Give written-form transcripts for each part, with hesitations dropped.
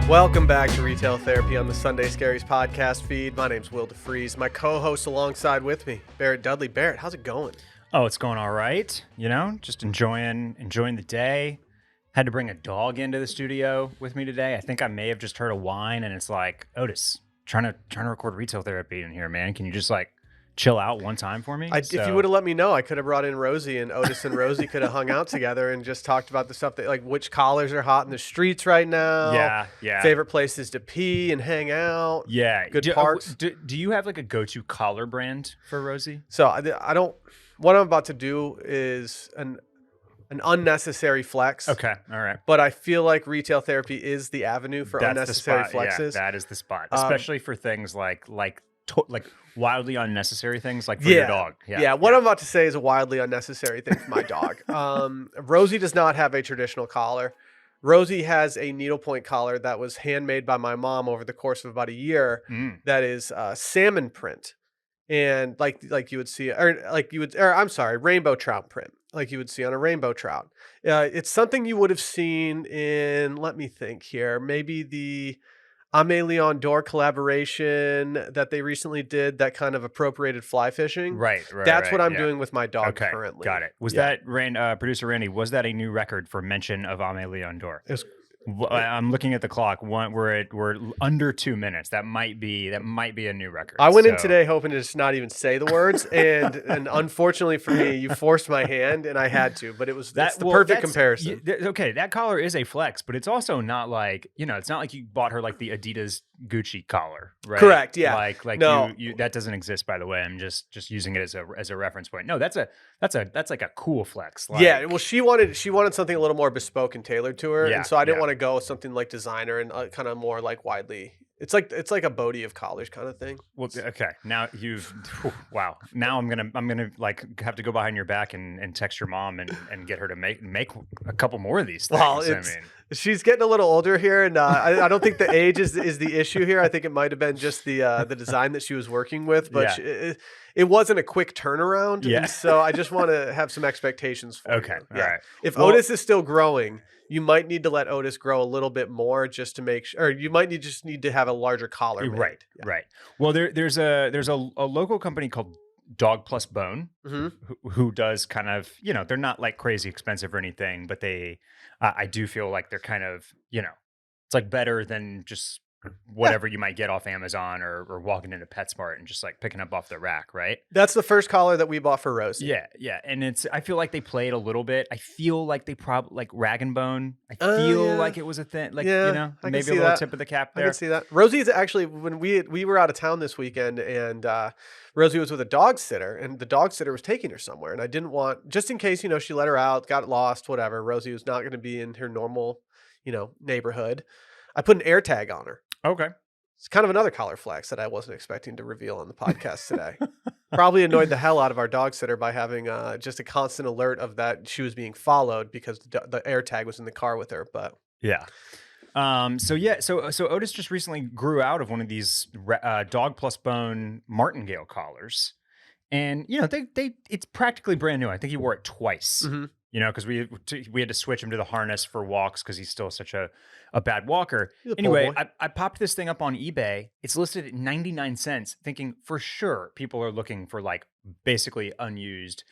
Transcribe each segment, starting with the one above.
Welcome back to Retail Therapy on the Sunday Scaries podcast feed. My name's Will DeFries. My co-host alongside with me, Barrett Dudley. Barrett, how's it going? Oh, it's going all right. You know, just enjoying the day. Had to bring a dog into the studio with me today. I think I may have just heard a whine, and it's like, Otis, trying to record Retail Therapy in here, man. Can you just like chill out one time for me? If you would have let me know, I could have brought in Rosie, and Otis and Rosie could have hung out together and just talked about the stuff that, like, which collars are hot in the streets right now. Yeah. Favorite places to pee and hang out. Yeah. Good parks. Do you have like a go-to collar brand for Rosie? So I don't. What I'm about to do is an unnecessary flex. Okay. All right. But I feel like Retail Therapy is the avenue for unnecessary flexes. Yeah, that is the spot, especially for things like wildly unnecessary things like for your dog. What I'm about to say is a wildly unnecessary thing for my dog. Rosie does not have a traditional collar. Rosie has a needlepoint collar that was handmade by my mom over the course of about a year. That is salmon print, and like you would see, rainbow trout print, like you would see on a rainbow trout. It's something you would have seen in, let me think here, maybe the Aimé Leon Dore collaboration that they recently did that kind of appropriated fly fishing. Right. That's what I'm doing with my dog currently. Got it. Was that producer Randy? Was that a new record for mention of Aimé Leon Dore? I'm looking at the clock. We're under 2 minutes. That might be a new record. I went in today hoping to just not even say the words, and unfortunately for me, you forced my hand, and I had to. But it's the perfect comparison. Okay, that collar is a flex, but it's also not like, it's not like you bought her like the Adidas Gucci collar, right? Correct. Yeah. Like no. you that doesn't exist, by the way. I'm just using it as a reference point. No, that's like a cool flex. Yeah. Well, she wanted something a little more bespoke and tailored to her, and so I didn't want to go with something like designer and kind of more like widely. It's like a Bodie of collars kind of thing. Well, okay. Now wow. Now I'm gonna like have to go behind your back and text your mom and get her to make a couple more of these things. Well, she's getting a little older here, and I don't think the age is the issue here. I think it might have been just the design that she was working with, but it wasn't a quick turnaround. Yeah. And so I just want to have some expectations for you. Okay. All right. If Otis is still growing, you might need to let Otis grow a little bit more just to make sure, or you might need to have a larger collar made. Right. Yeah. Right. Well, there's a local company called Dog Plus Bone who does kind of, they're not like crazy expensive or anything, but I do feel like they're kind of, it's like better than just whatever you might get off Amazon or walking into PetSmart and just like picking up off the rack, right? That's the first collar that we bought for Rosie. Yeah. And I feel like they played a little bit. I feel like they probably like Rag and Bone. I feel like it was a thing, like, maybe a little tip of the cap there. I can see that. Rosie is actually, when we were out of town this weekend, and Rosie was with a dog sitter, and the dog sitter was taking her somewhere, and I didn't want, just in case, she let her out, got lost, whatever. Rosie was not going to be in her normal, neighborhood. I put an air tag on her. Okay. It's kind of another collar flex that I wasn't expecting to reveal on the podcast today. Probably annoyed the hell out of our dog sitter by having just a constant alert of that she was being followed because the air tag was in the car with her. But yeah. So Otis just recently grew out of one of these Dog Plus Bone martingale collars, and it's practically brand new. I think he wore it twice. Mm-hmm. Because we had to switch him to the harness for walks because he's still such a bad walker. Anyway, I popped this thing up on eBay. It's listed at 99 cents, thinking for sure people are looking for like basically unused,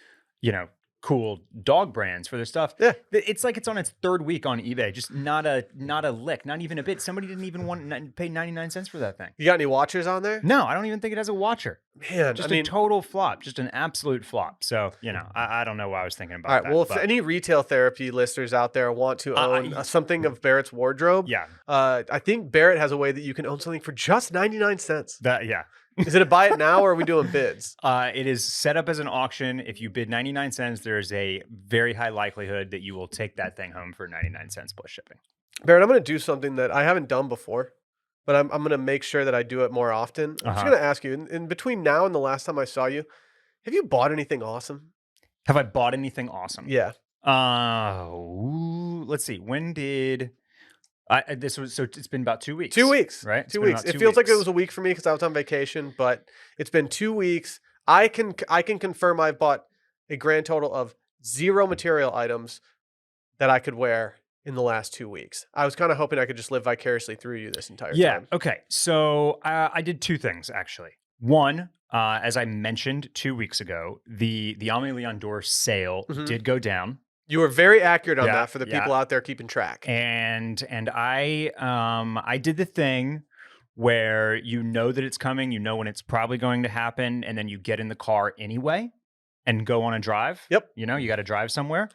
cool dog brands for their stuff. Yeah. It's like it's on its third week on eBay. Just not a lick, not even a bit. Somebody didn't even want to pay 99 cents for that thing. You got any watchers on there? No, I don't even think it has a watcher. Man, just a total flop, just an absolute flop. So, I don't know what I was thinking about. All right, well, if any Retail Therapy listeners out there want to own something of Barrett's wardrobe, I think Barrett has a way that you can own something for just 99 cents. Is it a buy it now, or are we doing bids? It is set up as an auction. If you bid 99 cents, there's a very high likelihood that you will take that thing home for 99 cents plus shipping. Barrett, I'm going to do something that I haven't done before, but I'm going to make sure that I do it more often. I'm just going to ask you, in between now and the last time I saw you, have you bought anything awesome? Have I bought anything awesome? Yeah. Let's see. When did... it's been about 2 weeks. 2 weeks, right? 2 weeks. It feels like it was a week for me because I was on vacation, but it's been 2 weeks. I can confirm I've bought a grand total of 0 material items that I could wear in the last 2 weeks. I was kind of hoping I could just live vicariously through you this entire Yeah. time. Okay. So I did two things actually. One, as I mentioned 2 weeks ago, the Amelie Leon Dor sale did go down. You were very accurate on Yeah, that for the people out there keeping track. And I did the thing where you know that it's coming, you know when it's probably going to happen, and then you get in the car anyway and go on a drive. Yep. You know, you got to drive somewhere.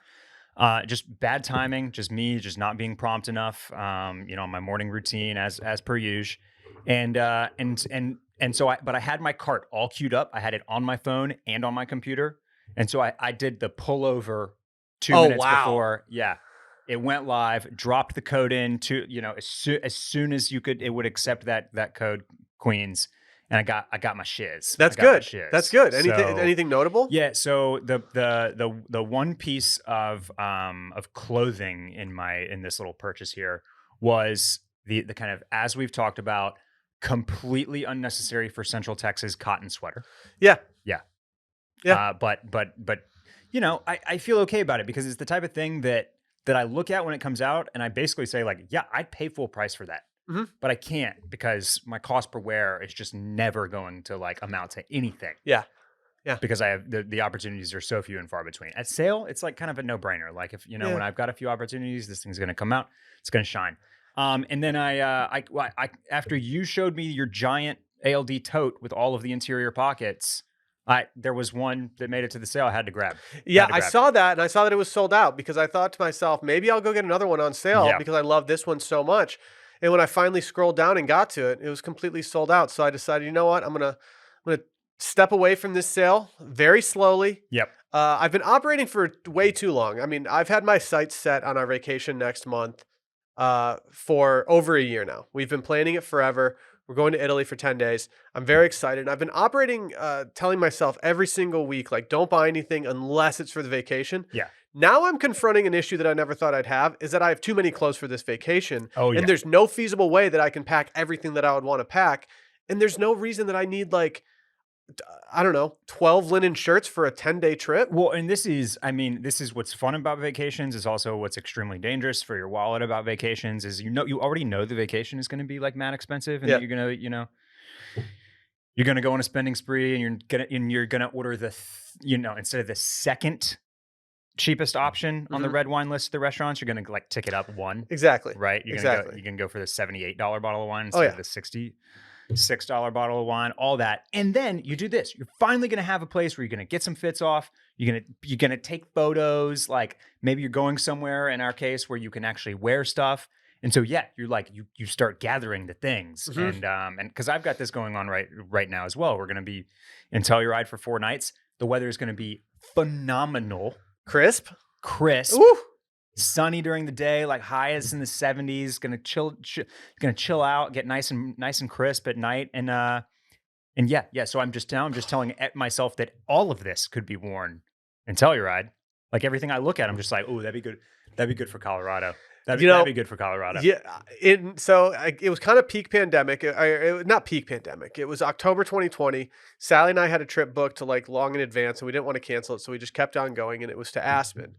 Just bad timing, just me, just not being prompt enough. You know, my morning routine as per usual, and so but I had my cart all queued up. I had it on my phone and on my computer, and so I did the pullover 2 minutes before. Yeah, it went live. Dropped the code in to as soon as you could, it would accept that code, Queens. And I got my shiz. That's good. That's good. Anything notable? Yeah. So the one piece of clothing in this little purchase here was the kind of, as we've talked about, completely unnecessary for Central Texas cotton sweater. Yeah. Yeah. Yeah. But you know, I feel okay about it because it's the type of thing that I look at when it comes out, and I basically say like, yeah, I'd pay full price for that. But I can't because my cost per wear is just never going to like amount to anything. Yeah. Yeah. Because I have the opportunities are so few and far between. At sale, it's like kind of a no-brainer. Like if when I've got a few opportunities, this thing's going to come out, it's going to shine. And then I after you showed me your giant ALD tote with all of the interior pockets, there was one that made it to the sale I had to grab. Yeah, I saw that, and I saw that it was sold out because I thought to myself, maybe I'll go get another one on sale because I love this one so much. And when I finally scrolled down and got to it, it was completely sold out. So I decided, you know what? I'm gonna step away from this sale very slowly. Yep. I've been operating for way too long. I mean, I've had my sights set on our vacation next month for over a year now. We've been planning it forever. We're going to Italy for 10 days. I'm very excited. And I've been operating, telling myself every single week, like, don't buy anything unless it's for the vacation. Yeah. Now I'm confronting an issue that I never thought I'd have, is that I have too many clothes for this vacation. Oh, yeah. And there's no feasible way that I can pack everything that I would want to pack. And there's no reason that I need, like, I don't know, 12 linen shirts for a 10-day trip. Well, and this is what's fun about vacations, is also what's extremely dangerous for your wallet about vacations is, you already know the vacation is going to be like mad expensive, and that you're going to, you're going to go on a spending spree, and you're going to order instead of the second cheapest option on the red wine list at the restaurants, you're going to like tick it up one. Exactly. Right? You're going to go for the $78 bottle of wine instead of the $66 bottle of wine, all that. And then you do this. You're finally going to have a place where you're going to get some fits off. You're going to take photos. Like maybe you're going somewhere, in our case, where you can actually wear stuff. And so, yeah, you're like, you start gathering the things. And because I've got this going on right now as well. We're going to be in Telluride for 4 nights. The weather is going to be phenomenal. Crisp. Ooh. Sunny during the day, like highs in the 70s. Gonna chill out, get nice and crisp at night, and yeah. So I'm just telling myself that all of this could be worn in Telluride. Like everything I look at, I'm just like, oh, that'd be good. That'd be good for Colorado. That'd be good for Colorado. Yeah. It was kind of peak pandemic. Not peak pandemic. It was October 2020. Sally and I had a trip booked to like long in advance, and we didn't want to cancel it, so we just kept on going, and it was to Aspen.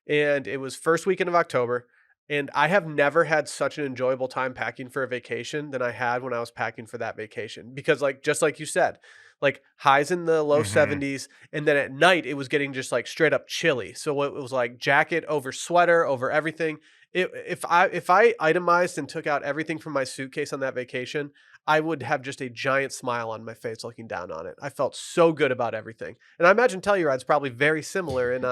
And it was first weekend of October. And I have never had such an enjoyable time packing for a vacation than I had when I was packing for that vacation. Because just like you said, like highs in the low 70s. And then at night, it was getting just like straight up chilly. So it was like jacket over sweater over everything. If I itemized and took out everything from my suitcase on that vacation, I would have just a giant smile on my face looking down on it. I felt so good about everything. And I imagine Telluride's probably very similar in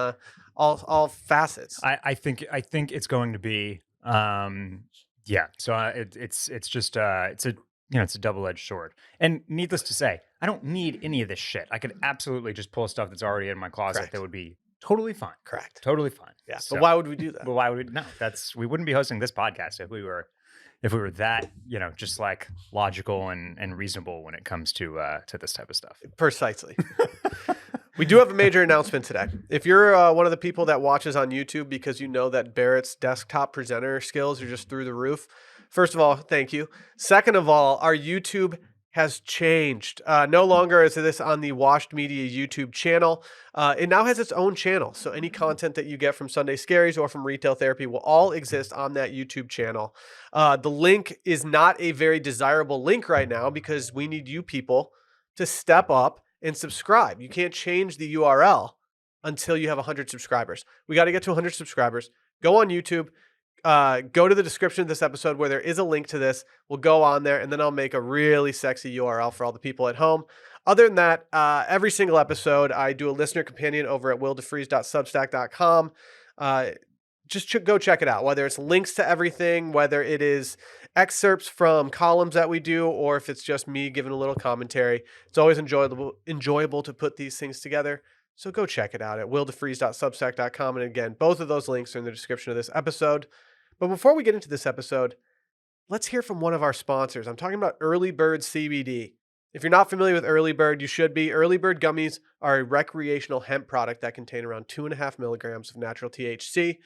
all facets. I think it's going to be yeah. So it's just it's a double-edged sword. And needless to say, I don't need any of this shit. I could absolutely just pull stuff that's already in my closet. Correct. That would be totally fine. Correct. Totally fine. Yeah. So, but why would we do that? But why would we? No, we wouldn't be hosting this podcast if we were that, just like logical and reasonable when it comes to this type of stuff. Precisely. We do have a major announcement today. If you're one of the people that watches on YouTube because you know that Barrett's desktop presenter skills are just through the roof, first of all, thank you. Second of all, our YouTube has changed. No longer is this on the Washed Media YouTube channel. It now has its own channel. So any content that you get from Sunday Scaries or from Retail Therapy will all exist on that YouTube channel. The link is not a very desirable link right now because we need you people to step up and subscribe. You can't change the URL until you have 100 subscribers. We got to get to 100 subscribers. Go on YouTube. Go to the description of this episode where there is a link to this. We'll go on there, and then I'll make a really sexy URL for all the people at home. Other than that, every single episode, I do a listener companion over at willdefreeze.substack.com. Just go check it out, whether it's links to everything, whether it is excerpts from columns that we do, or if it's just me giving a little commentary. It's always enjoyable to put these things together. So go check it out at willdefreeze.substack.com. And again, both of those links are in the description of this episode. But before we get into this episode, let's hear from one of our sponsors. I'm talking about Early Bird CBD. If you're not familiar with Early Bird, you should be. Early Bird gummies are a recreational hemp product that contain around 2.5 milligrams of natural THC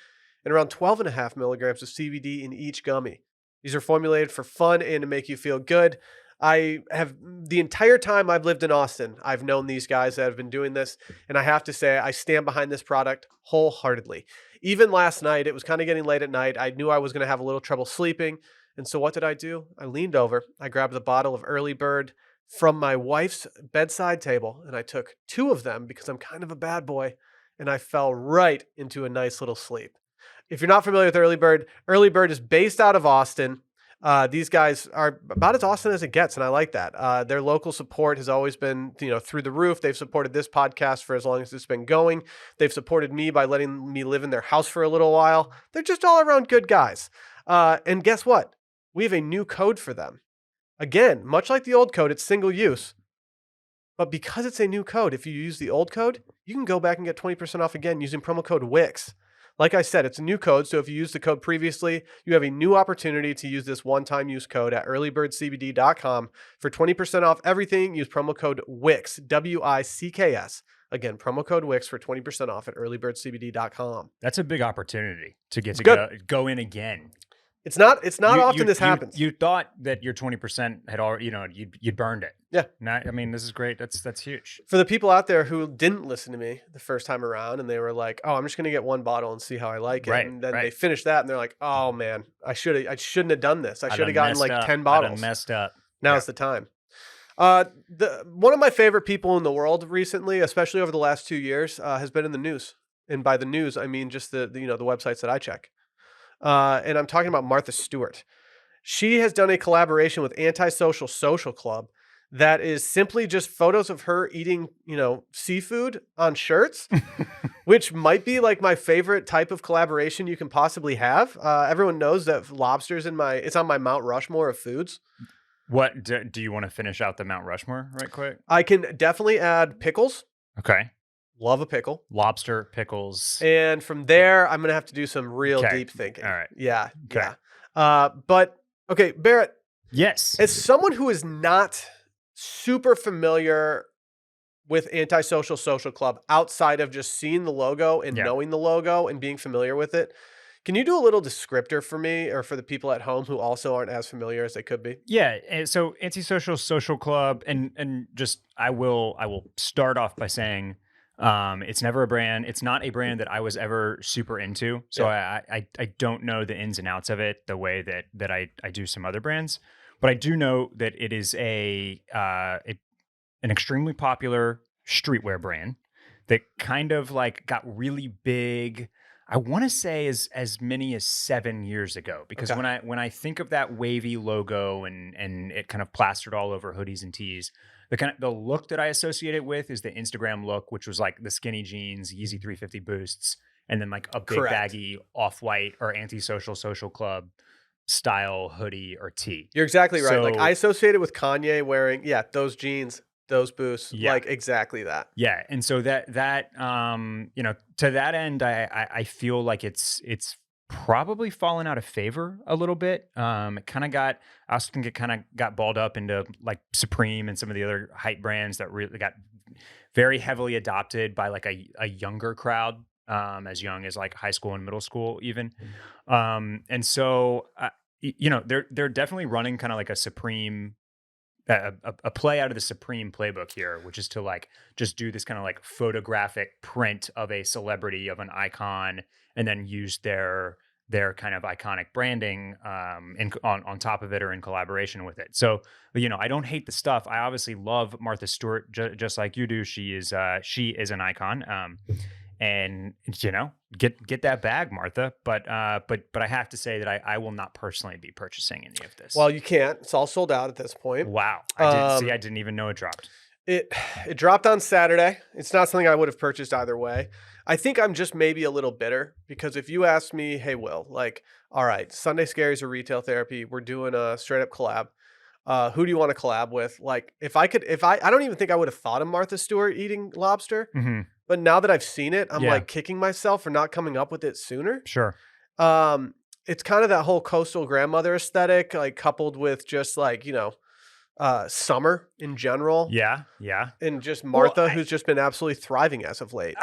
and around 12.5 milligrams of CBD in each gummy. These are formulated for fun and to make you feel good. I have, the entire time I've lived in Austin, I've known these guys that have been doing this, and I have to say I stand behind this product wholeheartedly. Even last night, it was kind of getting late at night. I knew I was going to have a little trouble sleeping, and so what did I do? I leaned over, I grabbed the bottle of Early Bird from my wife's bedside table, and I took 2 of them because I'm kind of a bad boy, and I fell right into a nice little sleep. If you're not familiar with Early Bird is based out of Austin. These guys are about as Austin as it gets, and I like that. Their local support has always been, through the roof. They've supported this podcast for as long as it's been going. They've supported me by letting me live in their house for a little while. They're just all around good guys. And guess what? We have a new code for them. Again, much like the old code, it's single use. But because it's a new code, if you use the old code, you can go back and get 20% off again using promo code WIX. Like I said, it's a new code, so if you used the code previously, you have a new opportunity to use this one-time use code at earlybirdcbd.com for 20% off everything. Use promo code WICKS, WICKS. Again, promo code WICKS for 20% off at earlybirdcbd.com. That's a big opportunity to get It's to go in again. It's not often this happens. You thought that your 20% had already, you'd burned it. Yeah. This is great. That's huge. For the people out there who didn't listen to me the first time around and they were like, "Oh, I'm just going to get one bottle and see how I like it." Right, and then they finish that and they're like, "Oh man, I shouldn't have done this. I should have gotten like 10 I bottles." messed up. Now's the time. One of my favorite people in the world recently, especially over the last 2 years, has been in the news. And by the news, I mean just the websites that I check. And I'm talking about Martha Stewart. She has done a collaboration with Antisocial Social Club that is simply just photos of her eating, seafood on shirts, which might be like my favorite type of collaboration you can possibly have. Everyone knows that lobster's it's on my Mount Rushmore of foods. What do you want to finish out the Mount Rushmore right quick? I can definitely add pickles. Okay. Love a pickle. Lobster, pickles. And from there, I'm going to have to do some real deep thinking. All right. Yeah. Okay. Yeah. But, okay, Barrett. Yes. As someone who is not super familiar with Antisocial Social Club outside of just seeing the logo and knowing the logo and being familiar with it, can you do a little descriptor for me or for the people at home who also aren't as familiar as they could be? Yeah. So Antisocial Social Club, and just I will start off by saying, it's never a brand. It's not a brand that I was ever super into. So I don't know the ins and outs of it the way that I do some other brands, but I do know that it is an extremely popular streetwear brand that kind of like got really big. I want to say as many as 7 years ago, because when I think of that wavy logo and it kind of plastered all over hoodies and tees, the look that I associate it with is the Instagram look, which was like the skinny jeans, Yeezy 350 boosts, and then like a big baggy off-white or Antisocial Social Club style hoodie or tee. You're exactly right. Like I associate it with Kanye wearing, those jeans, those boosts, like exactly that. Yeah. And so that to that end, I feel like it's probably fallen out of favor a little bit. It kind of got, I also think it kind of got balled up into like Supreme and some of the other hype brands that really got very heavily adopted by like a younger crowd, as young as like high school and middle school even. And so, they're definitely running kind of like a Supreme a play out of the Supreme playbook here, which is to like just do this kind of like photographic print of a celebrity, of an icon, and then use their kind of iconic branding on top of it or in collaboration with it. So, I don't hate the stuff. I obviously love Martha Stewart just like you do. She is an icon. And get that bag, Martha. But I have to say that I will not personally be purchasing any of this. Well, you can't. It's all sold out at this point. Wow. I didn't even know it dropped. It dropped on Saturday. It's not something I would have purchased either way. I think I'm just maybe a little bitter because if you asked me, hey, Will, like, all right, Sunday Scaries or Retail Therapy, we're doing a straight up collab. Who do you want to collab with? Like, I don't even think I would have thought of Martha Stewart eating lobster. Mm-hmm. But now that I've seen it, I'm like kicking myself for not coming up with it sooner. Sure. It's kind of that whole coastal grandmother aesthetic, like coupled with just like, summer in general. Yeah. Yeah. And just Martha, who's just been absolutely thriving as of late.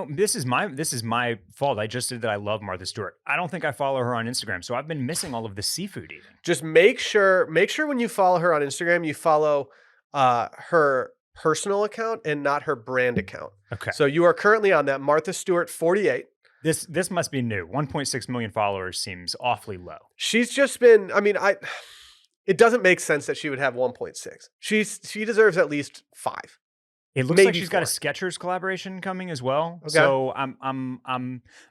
This is my fault. I just said that I love Martha Stewart. I don't think I follow her on Instagram, so I've been missing all of the seafood eating. Just make sure when you follow her on Instagram, you follow her personal account and not her brand account. Okay. So you are currently on that Martha Stewart 48. This must be new. 1.6 million followers seems awfully low. She's just been, it doesn't make sense that she would have 1.6. She deserves at least 5. It looks like she's got a Skechers collaboration coming as well. Okay. So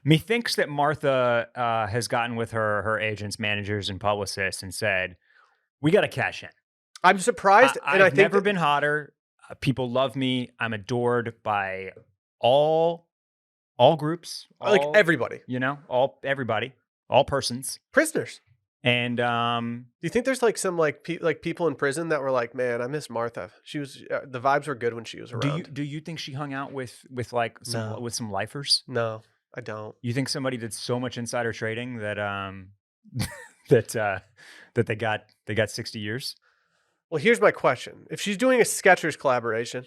methinks that Martha has gotten with her agents, managers, and publicists and said, "We got to cash in." I'm surprised, and I've never been hotter. People love me. I'm adored by all groups, like everybody. Everybody, all persons, prisoners. And do you think there's like some people in prison that were like, man, I miss Martha. She was the vibes were good when she was around. Do you think she hung out with some lifers? No, I don't. You think somebody did so much insider trading that that they got 60 years? Well, here's my question: if she's doing a Skechers collaboration,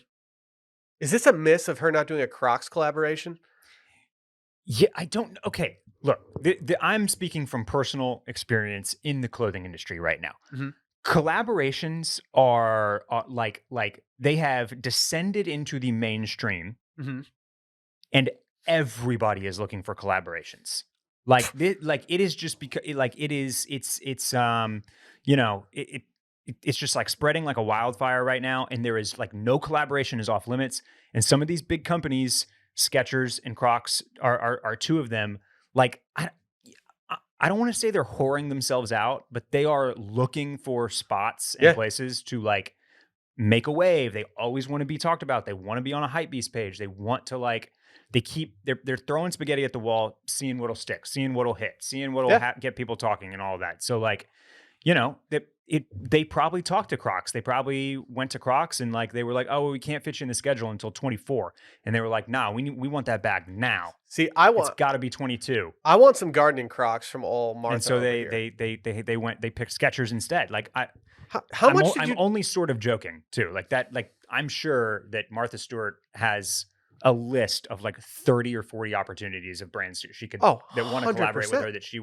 is this a miss of her not doing a Crocs collaboration? Yeah, I don't. Okay, look, I'm speaking from personal experience in the clothing industry right now. Mm-hmm. Collaborations are like they have descended into the mainstream, mm-hmm. and everybody is looking for collaborations. Like it is just because it's just like spreading like a wildfire right now, and there is like no collaboration is off limits, and some of these big companies. Skechers and Crocs are two of them. Like I don't want to say they're whoring themselves out, but they are looking for spots and places to like make a wave. They always want to be talked about. They want to be on a hypebeast page. They want to they're throwing spaghetti at the wall, seeing what'll stick, seeing what'll hit, seeing what'll get people talking and all of that. So like, they probably talked to Crocs. They probably went to Crocs and like they were like, "Oh, we can't fit you in the schedule until 24." And they were like, "Nah, we want that back now." See, it's got to be 22. I want some gardening Crocs from all Martha. And so they picked Skechers instead. Like how much? I'm only sort of joking too. Like that. Like I'm sure that Martha Stewart has a list of like 30 or 40 opportunities of brands she could that want to collaborate with her that she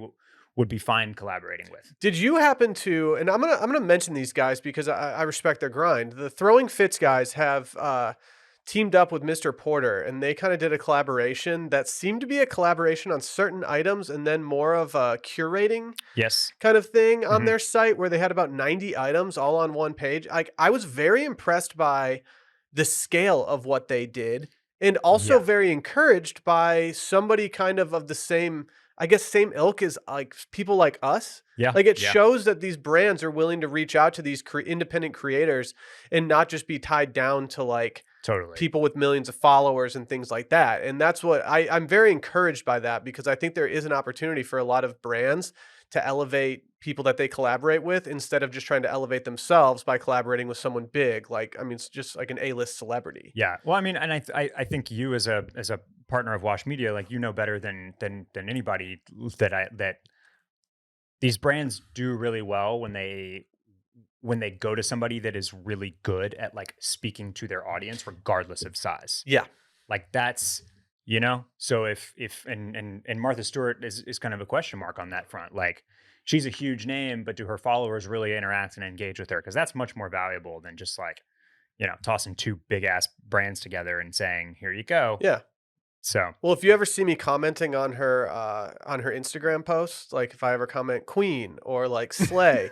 would be fine collaborating with. Did you happen to, and I'm gonna mention these guys because I respect their grind. The Throwing Fits guys have teamed up with Mr. Porter, and they kind of did a collaboration that seemed to be a collaboration on certain items and then more of a curating kind of thing on their site where they had about 90 items all on one page. I was very impressed by the scale of what they did and also very encouraged by somebody kind of the same ilk as like people like us. Yeah. Like it shows that these brands are willing to reach out to these independent creators and not just be tied down to like people with millions of followers and things like that. And that's what I'm very encouraged by that because I think there is an opportunity for a lot of brands to elevate people that they collaborate with instead of just trying to elevate themselves by collaborating with someone big. Like, I mean, it's just like an A-list celebrity. Yeah. Well, I mean, and I think you as a partner of Wash Media, like, better than anybody that these brands do really well when they go to somebody that is really good at like speaking to their audience, regardless of size. Yeah. Like that's, so if and Martha Stewart is kind of a question mark on that front. Like, she's a huge name, but do her followers really interact and engage with her? Because that's much more valuable than just like, tossing two big ass brands together and saying, "Here you go." Yeah. So Well, if you ever see me commenting on her Instagram posts, like if I ever comment Queen or like Slay,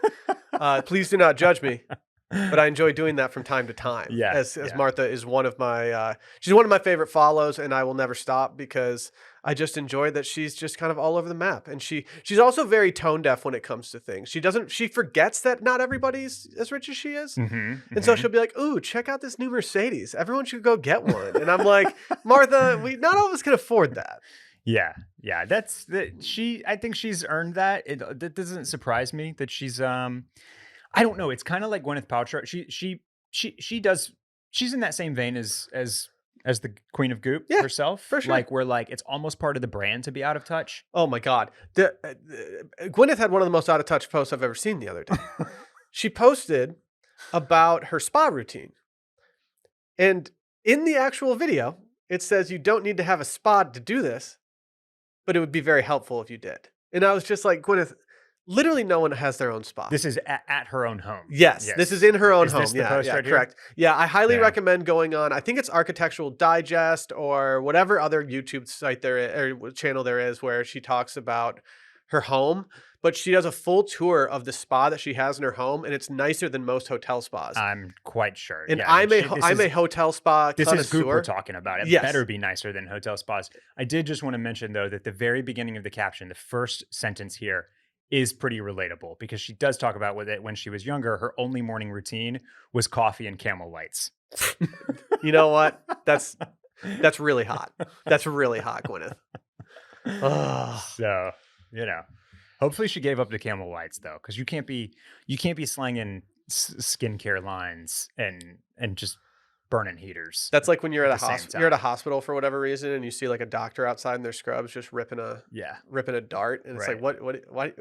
please do not judge me. But I enjoy doing that from time to time. yeah, As yeah, Martha is one of my she's one of my favorite follows, and I will never stop because I just enjoy that she's just kind of all over the map. And she's also very tone deaf when it comes to things. She forgets that not everybody's as rich as she is. And so she'll be like, "Ooh, check out this new Mercedes. Everyone should go get one." And I'm like, "Martha, we not all of us can afford that." yeah, yeah. That's that. I think she's earned that. That doesn't surprise me that she's. I don't know. It's kind of like Gwyneth Paltrow. She does. She's in that same vein as the Queen of Goop Yeah, herself. for sure. Like where like it's almost part of the brand to be out of touch. Oh my god. Gwyneth had one of the most out of touch posts I've ever seen the other day. She posted about her spa routine. And in the actual video, it says you don't need to have a spa to do this, but it would be very helpful if you did. And I was just like, Gwyneth, literally no one has their own spa. This is at her own home. Yes, this is in her own Is home. this the Yeah, post yeah, right here? correct. Yeah, I highly Yeah. recommend going on. I think it's Architectural Digest or whatever other YouTube site there is, or channel there is where she talks about her home. But she does a full tour of the spa that she has in her home, and it's nicer than most hotel spas. I'm quite sure. And Yeah, I'm this a hotel spa This is Goop we're connoisseur. talking about. It Yes. better be nicer than hotel spas. I did just want to mention, though, that the very beginning of the caption, the first sentence here, is pretty relatable because she does talk about with it when she was younger. Her only morning routine was coffee and Camel Lights. You know what? That's really hot. That's really hot, Gwyneth. Ugh. So, hopefully she gave up the Camel Lights though, because you can't be slanging skincare lines and just burning heaters. That's like when you're at At the same you're at a time. hospital for whatever reason, and you see like a doctor outside in their scrubs just ripping a dart, and it's like, Right. why?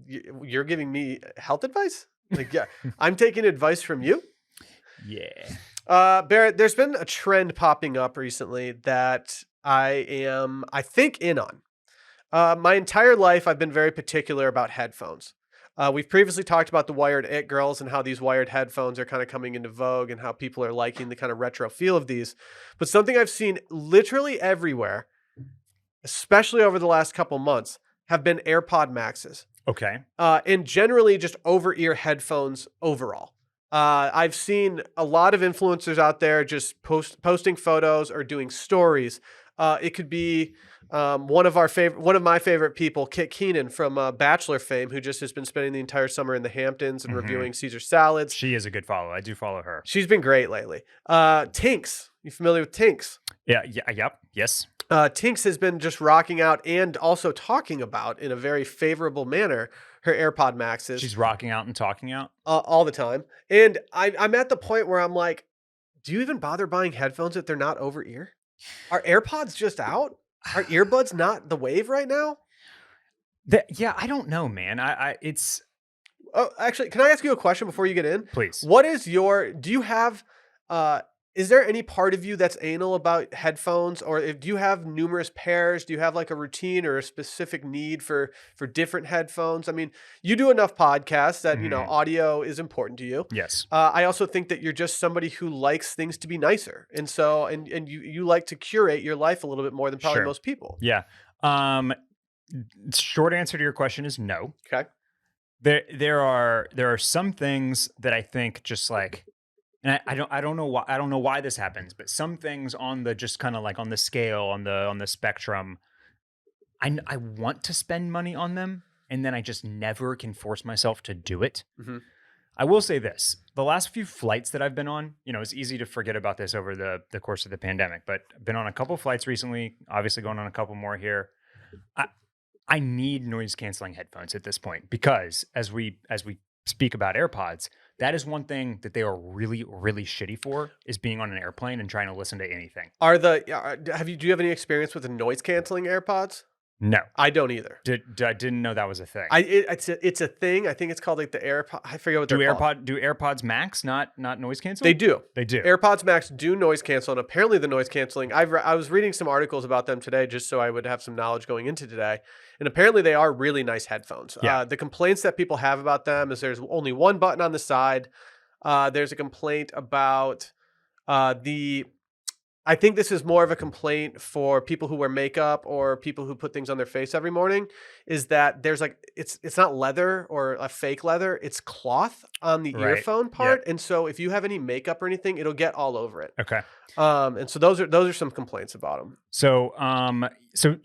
You're giving me health advice? Like, yeah, I'm taking advice from you. Yeah. Barrett, there's been a trend popping up recently that I think, in on. My entire life, I've been very particular about headphones. We've previously talked about the wired it girls and how these wired headphones are kind of coming into vogue and how people are liking the kind of retro feel of these. But something I've seen literally everywhere, especially over the last couple months, have been AirPod Maxes. Okay. And generally just over-ear headphones overall. I've seen a lot of influencers out there just posting photos or doing stories. It could be one of my favorite people, Kit Keenan from Bachelor fame, who just has been spending the entire summer in the Hamptons and reviewing Caesar salads. She is a good follow. I do follow her. She's been great lately. Tinks, you familiar with Tinks? Yeah. Yep. Yes. Tinks has been just rocking out and also talking about in a very favorable manner her AirPod Maxes. She's rocking out and talking out. All the time. And I'm at the point where I'm like, do you even bother buying headphones if they're not over ear? Are AirPods just out? Are earbuds not the wave right now? Yeah, I don't know, man. It's Oh, actually, can I ask you a question before you get in? please. What is do you have, is there any part of you that's anal about headphones, or do you have numerous pairs? Do you have like a routine or a specific need for different headphones? I mean, you do enough podcasts that, audio is important to you. Yes. I also think that you're just somebody who likes things to be nicer. And so, and you like to curate your life a little bit more than probably Sure. most people. Yeah. Short answer to your question is no. Okay. There are some things that I think just like, and I don't know why this happens, but some things on the just kind of like on the scale on the spectrum, I want to spend money on them, and then I just never can force myself to do it. Mhm. I will say this: the last few flights that I've been on, it's easy to forget about this over the course of the pandemic, but I've been on a couple flights recently. Obviously, going on a couple more here. I need noise canceling headphones at this point because as we speak about AirPods, that is one thing that they are really, really shitty for is being on an airplane and trying to listen to anything. Do you have any experience with the noise canceling AirPods? No. I don't either. I didn't know that was a thing. It's a thing. I think it's called like the AirPod. I forget what they're called. Do AirPods Max not noise cancel? They do. They do. AirPods Max do noise cancel, and apparently the noise canceling. I was reading some articles about them today, just so I would have some knowledge going into today. And apparently they are really nice headphones. Yeah. The complaints that people have about them is there's only one button on the side. There's a complaint about I think this is more of a complaint for people who wear makeup or people who put things on their face every morning, is that there's like it's not leather or a fake leather, it's cloth on the earphone part. Yep. And so if you have any makeup or anything, it'll get all over it. Okay. And so those are some complaints about them. So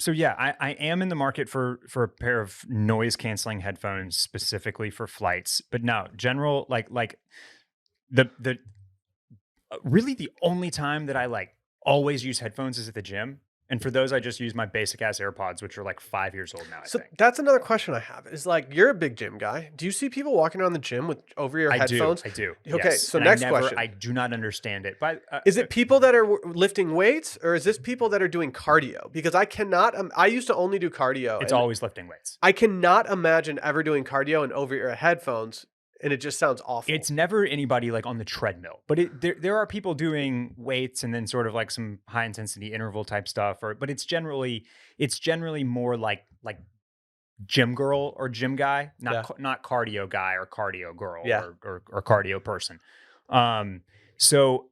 yeah, I am in the market for a pair of noise canceling headphones specifically for flights, but no, general like the really the only time that I like always use headphones is at the gym. And for those, I just use my basic ass AirPods, which are like 5 years old now, I think. That's another question I have is like, you're a big gym guy. Do you see people walking around the gym with over-ear headphones? I do. Okay, yes. So and next question. I do not understand it. But is it people that are lifting weights, or is this people that are doing cardio? Because I cannot, I used to only do cardio. It's always lifting weights. I cannot imagine ever doing cardio and over-ear headphones. And it just sounds awful. It's never anybody like on the treadmill, but there are people doing weights and then sort of like some high intensity interval type stuff. But it's generally more like gym girl or gym guy, not cardio guy or cardio girl or cardio person. So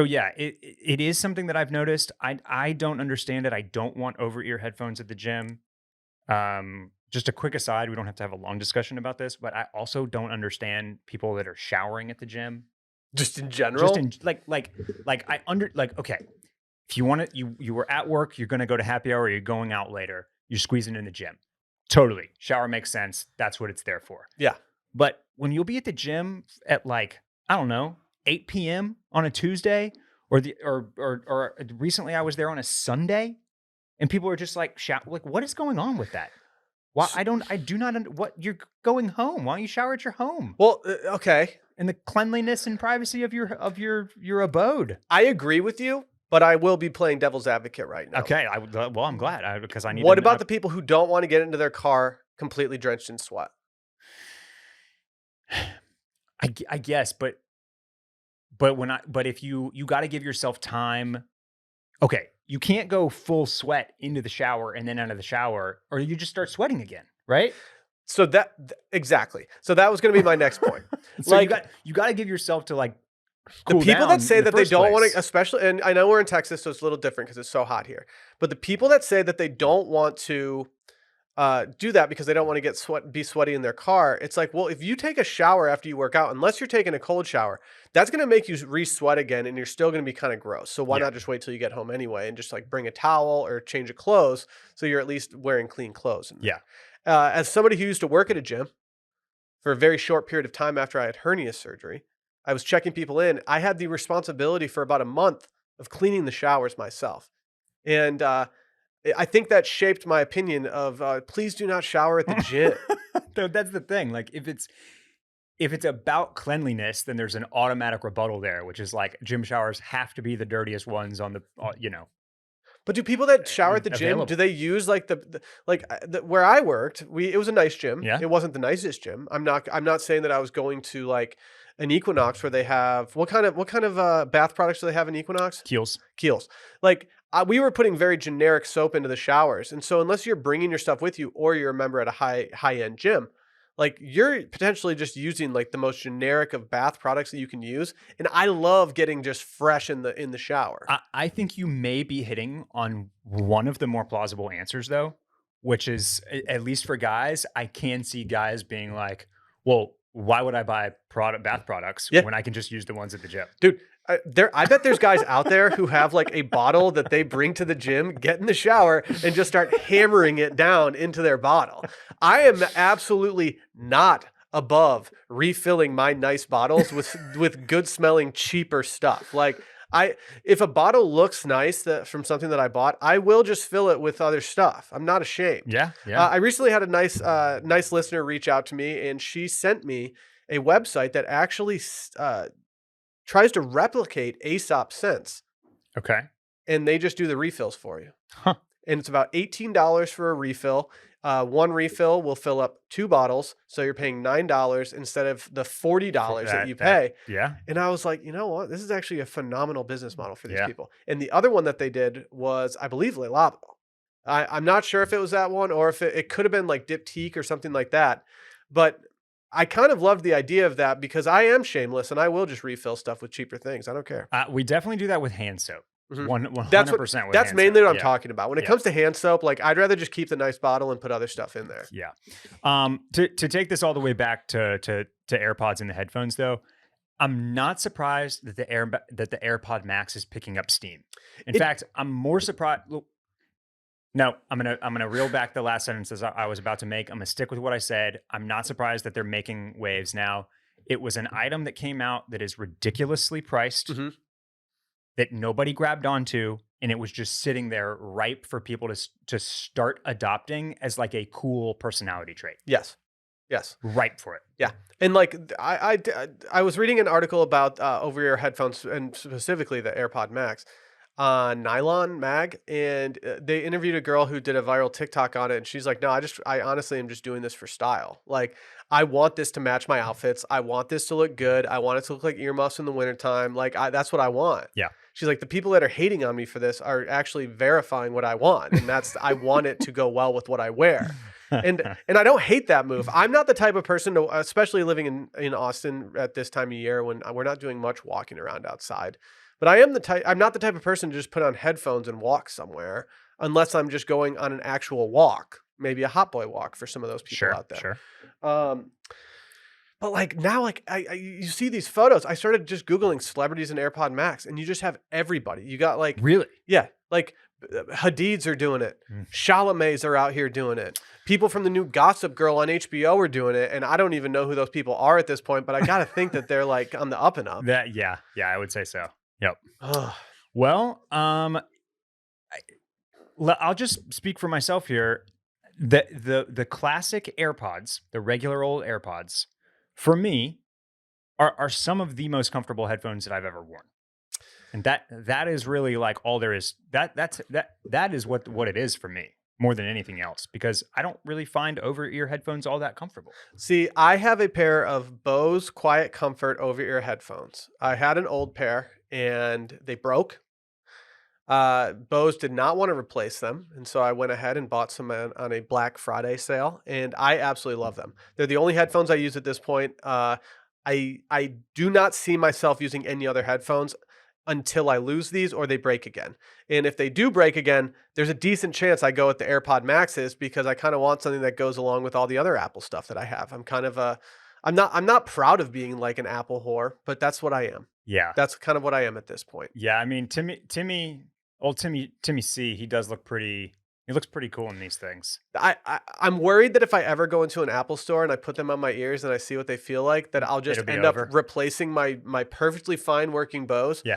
yeah, it is something that I've noticed. I don't understand it. I don't want over ear headphones at the gym. Just a quick aside, we don't have to have a long discussion about this, but I also don't understand people that are showering at the gym. Just in general? Just in okay. If you want to, you were at work, you're going to go to happy hour, you're going out later, you're squeezing in the gym. Totally. Shower makes sense. That's what it's there for. Yeah. But when you'll be at the gym at like, I don't know, 8 p.m. on a Tuesday or recently I was there on a Sunday and people are just like, what is going on with that? Why what you're going home? Why don't you shower at your home? Well, okay. In the cleanliness and privacy of your abode. I agree with you, but I will be playing devil's advocate right now. Okay. I'm glad because I need. What about the people who don't want to get into their car completely drenched in sweat? I guess, but if you got to give yourself time. Okay. You can't go full sweat into the shower and then out of the shower, or you just start sweating again, right? So exactly. So that was going to be my next point. So like, you got to give yourself to like cool the people down that say that they don't want place. to, especially, and I know we're in Texas, so it's a little different because it's so hot here. But the people that say that they don't want to do that because they don't want to be sweaty in their car, it's like, well, if you take a shower after you work out, unless you're taking a cold shower, that's going to make you re-sweat again, and you're still going to be kind of gross. So why not just wait till you get home anyway and just like bring a towel or change of clothes so you're at least wearing clean clothes? Yeah. As somebody who used to work at a gym for a very short period of time after I had hernia surgery, I was checking people in. I had the responsibility for about a month of cleaning the showers myself. And I think that shaped my opinion of please do not shower at the gym. That's the thing. Like if it's about cleanliness, then there's an automatic rebuttal there, which is like gym showers have to be the dirtiest ones on the, But do people that shower at the gym, do they use like where I worked? It was a nice gym. Yeah. It wasn't the nicest gym. I'm not saying that I was going to like an Equinox where they have what kind of bath products do they have in Equinox? Kiehl's. Like we were putting very generic soap into the showers, and so unless you're bringing your stuff with you or you're a member at a high end gym, like you're potentially just using like the most generic of bath products that you can use. And I love getting just fresh in the shower. I think you may be hitting on one of the more plausible answers though, which is at least for guys, I can see guys being like, well, why would I buy bath products when I can just use the ones at the gym? Dude, I bet there's guys out there who have like a bottle that they bring to the gym, get in the shower, and just start hammering it down into their bottle. I am absolutely not above refilling my nice bottles with good smelling, cheaper stuff. Like if a bottle looks nice from something that I bought, I will just fill it with other stuff. I'm not ashamed. Yeah. I recently had a nice listener reach out to me, and she sent me a website that actually tries to replicate Aesop scents. Okay. And they just do the refills for you. Huh. and it's about $18 for a refill. One refill will fill up 2 bottles, so you're paying $9 instead of the $40 that you pay. Yeah. And I was like, you know what? This is actually a phenomenal business model for these Yeah. people. And the other one that they did was, I believe, Le Labo. I'm not sure if it was that one or if it could have been like Diptyque or something like that. But I kind of loved the idea of that because I am shameless and I will just refill stuff with cheaper things. I don't care. We definitely do that with hand soap. Mhm. 100% with That's hand mainly soap. what I'm Yeah. talking about. When it Yeah. comes to hand soap, like I'd rather just keep the nice bottle and put other stuff in there. Yeah. To take this all the way back to AirPods and the headphones, though, I'm not surprised that the AirPod Max is picking up steam. In fact, I'm more surprised. No, I'm gonna reel back the last sentences I was about to make. I'm gonna stick with what I said. I'm not surprised that they're making waves now. It was an item that came out that is ridiculously priced, Mhm. that nobody grabbed onto, and it was just sitting there ripe for people to start adopting as like a cool personality trait. Yes. Ripe for it. Yeah. And like I was reading an article about over-ear headphones and specifically the AirPod Max on Nylon Mag, and they interviewed a girl who did a viral TikTok on it, and she's like, "No, I honestly am just doing this for style. Like, I want this to match my outfits. I want this to look good. I want it to look like earmuffs in the wintertime. Like, that's what I want." Yeah. She's like, "The people that are hating on me for this are actually verifying what I want, and that's I want it to go well with what I wear." And I don't hate that move. I'm not the type of person to, especially living in Austin at this time of year when we're not doing much walking around outside. But I'm not the type of person to just put on headphones and walk somewhere unless I'm just going on an actual walk, maybe a hot boy walk for some of those people out there. Sure. But like now, like you see these photos. I started just Googling celebrities in AirPod Max, and you just have everybody. You got like, Really? yeah, like Hadid's are doing it. Chalamet's are out here doing it. People from the new Gossip Girl on HBO are doing it, and I don't even know who those people are at this point. But I gotta think that they're like on the up and up. Yeah, I would say so. Yep. Ugh. Well, I'll just speak for myself here. The classic AirPods, the regular old AirPods, for me, are some of the most comfortable headphones that I've ever worn. And that is really like all there is. That is what it is for me more than anything else, because I don't really find over-ear headphones all that comfortable. See, I have a pair of Bose Quiet Comfort over-ear headphones. I had an old pair and they broke. Bose did not want to replace them, and so I went ahead and bought some on a Black Friday sale, and I absolutely love them. They're the only headphones I use at this point. I do not see myself using any other headphones until I lose these or they break again. And if they do break again, there's a decent chance I go with the AirPod Maxes because I kind of want something that goes along with all the other Apple stuff that I have. I'm not proud of being like an Apple whore, but that's what I am. Yeah. That's kind of what I am at this point. Yeah, I mean, Timmy C, he looks pretty cool in these things. I'm worried that if I ever go into an Apple store and I put them on my ears and I see what they feel like, that I'll just end up replacing my perfectly fine working Bose. Yeah.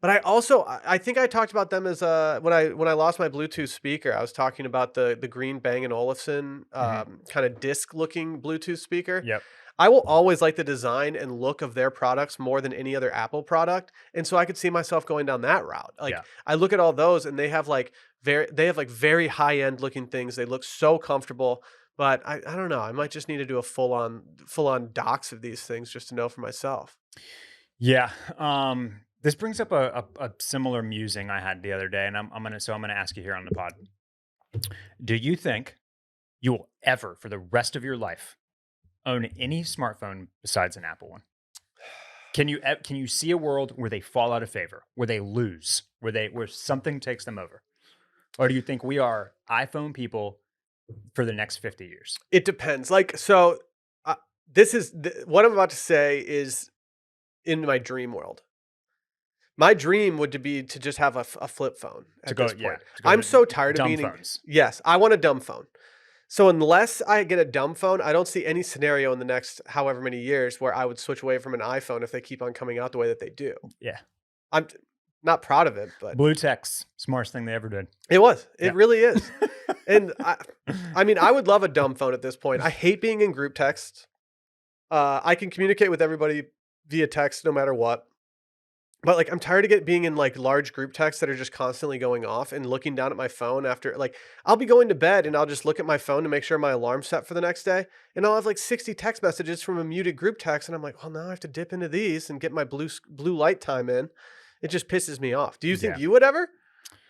But I think I talked about them as when I lost my Bluetooth speaker, I was talking about the green Bang & Olufsen kind of disc looking Bluetooth speaker. Yep. I will always like the design and look of their products more than any other Apple product. And so I could see myself going down that route. Like I look at all those and they have very high end looking things. They look so comfortable, but I don't know. I might just need to do a full on docs of these things just to know for myself. Yeah. This brings up a similar musing I had the other day, and I'm gonna ask you here on the pod. Do you think you will ever, for the rest of your life, own any smartphone besides an Apple one? Can you see a world where they fall out of favor, where they lose, where something takes them over? Or do you think we are iPhone people for the next 50 years? It depends. Like, what I'm about to say is in my dream world. My dream would be to just have a flip phone at this point. I'm so tired of being phones. Yes, I want a dumb phone. So unless I get a dumb phone, I don't see any scenario in the next however many years where I would switch away from an iPhone if they keep on coming out the way that they do. Yeah. I'm not proud of it, but Blue Tech's smartest thing they ever did. It was. It really is. And I mean, I would love a dumb phone at this point. I hate being in group text. I can communicate with everybody via text no matter what. But, like, I'm tired of being in, like, large group texts that are just constantly going off and looking down at my phone after like, I'll be going to bed and I'll just look at my phone to make sure my alarm's set for the next day, and I'll have, like, 60 text messages from a muted group text, and I'm like, "Well, now I have to dip into these and get my blue light time in." It just pisses me off. Do you think Yeah. you would ever?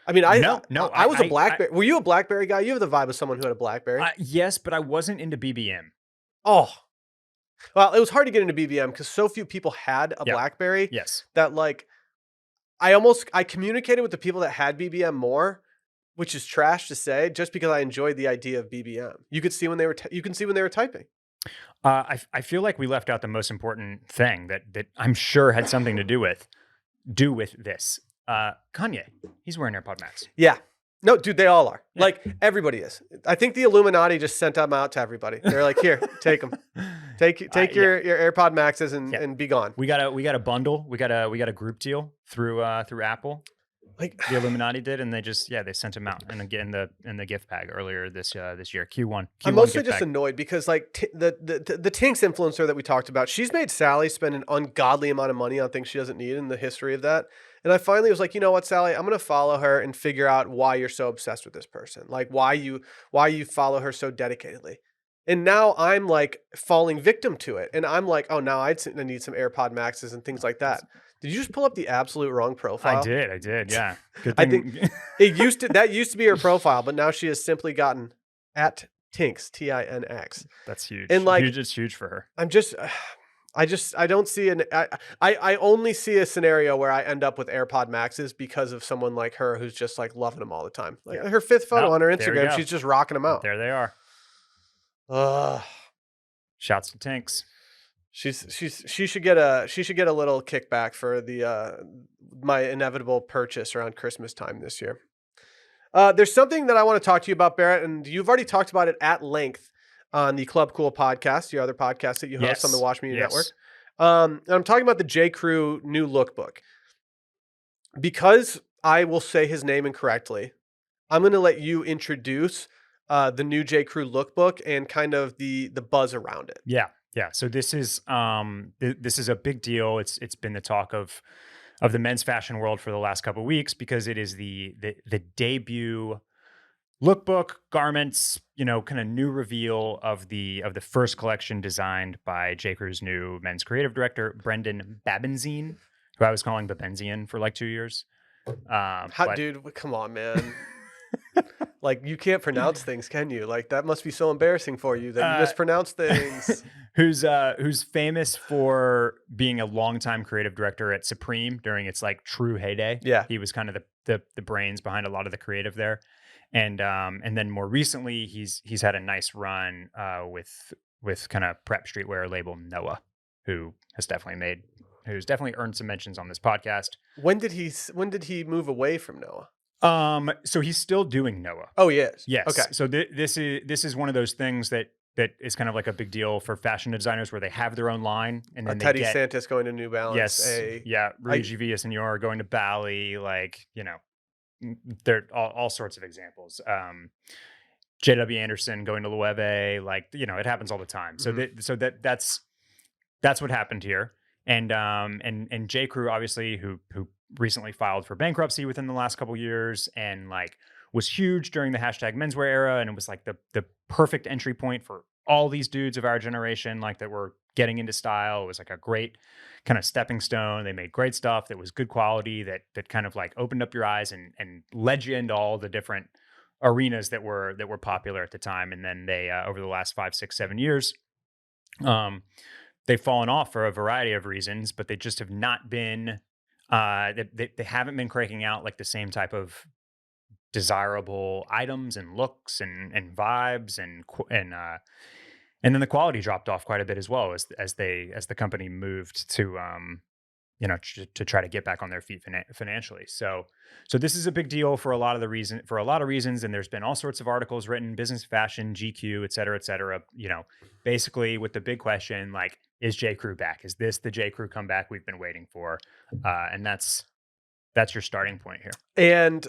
I mean, No, I was a BlackBerry. Were you a BlackBerry guy? You have the vibe of someone who had a BlackBerry. Yes, but I wasn't into BBM. Oh, well, it was hard to get into BBM because so few people had a Yeah. BlackBerry Yes. that, like, I communicated with the people that had BBM more, which is trash to say, just because I enjoyed the idea of BBM. You could see when they were you can see when they were typing. I feel like we left out the most important thing that I'm sure had something to do with this. Kanye, he's wearing AirPod Max. Yeah. No, dude, they all are. Yeah. Like, everybody is. I think the Illuminati just sent them out to everybody. They're like, "Here, take them. Take your AirPod Maxes and be gone." We got a bundle. We got a group deal through Apple. Like, The Illuminati did, and they sent them out, and again in the gift bag earlier this year, Q1. I'm mostly just annoyed because, like, the Tinks influencer that we talked about, she's made Sally spend an ungodly amount of money on things she doesn't need in the history of that. And I finally was like, you know what, Sally, I'm gonna follow her and figure out why you're so obsessed with this person, like why you follow her so dedicatedly. And now I'm like falling victim to it, and I'm like, oh, now I need some AirPod Maxes and things like that. Did you just pull up the absolute wrong profile? I did. Yeah. Good I thing. think that used to be her profile, but now she has simply gotten at Tinks, Tinx. That's huge. And, like, it's huge for her. I'm just, I don't see I only see a scenario where I end up with AirPod Maxes because of someone like her who's just like loving them all the time. Like, her fifth photo on her there we Instagram, go. she's just rocking them out. There they are. Shouts to Tinks. She should get a little kickback for the my inevitable purchase around Christmas time this year. There's something that I want to talk to you about, Barrett, and you've already talked about it at length on the Club Cool podcast, your other podcast that you host on the Wash Media Network. And I'm talking about the J.Crew new lookbook. Because I will say his name incorrectly, I'm going to let you introduce the new J.Crew lookbook and kind of the buzz around it. Yeah. So this is a big deal. It's been the talk of the men's fashion world for the last couple of weeks because it is the debut lookbook, garments, kind of new reveal of the first collection designed by J.Crew's new men's creative director, Brendon Babenzien, who I was calling Babenzien for like 2 years. Dude, come on, man. Like, you can't pronounce things, can you? Like, that must be so embarrassing for you that you mispronounce things. Who's famous for being a longtime creative director at Supreme during its like true heyday. Yeah. He was kind of the brains behind a lot of the creative there. And then more recently he's had a nice run with kind of prep streetwear label Noah, who's definitely earned some mentions on this podcast. When did he move away from Noah? So he's still doing Noah. Oh, he is. Yes. Okay. So this is one of those things that is kind of like a big deal for fashion designers where they have their own line, and then Teddy Santis going to New Balance. Yes. Ruiz Villaseñor going to Bally, like, there are all sorts of examples. J.W. Anderson going to Loewe, like, it happens all the time. Mm-hmm. So that's what happened here. And J.Crew, obviously, who recently filed for bankruptcy within the last couple years, and like was huge during the hashtag menswear era, and it was like the perfect entry point for all these dudes of our generation, like that were getting into style. It was like a great kind of stepping stone. They made great stuff that was good quality, that kind of like opened up your eyes and led you into all the different arenas that were popular at the time. And then they over the last 5, 6, 7 years, they've fallen off for a variety of reasons, but they just have not been they haven't been cranking out like the same type of desirable items and looks and vibes, and then the quality dropped off quite a bit as well as the company moved to to try to get back on their feet financially. So this is a big deal for a lot of reasons, and there's been all sorts of articles written, Business Fashion, GQ, et cetera, basically with the big question, like, is J.Crew back? Is this the J.Crew comeback we've been waiting for? And that's your starting point here. And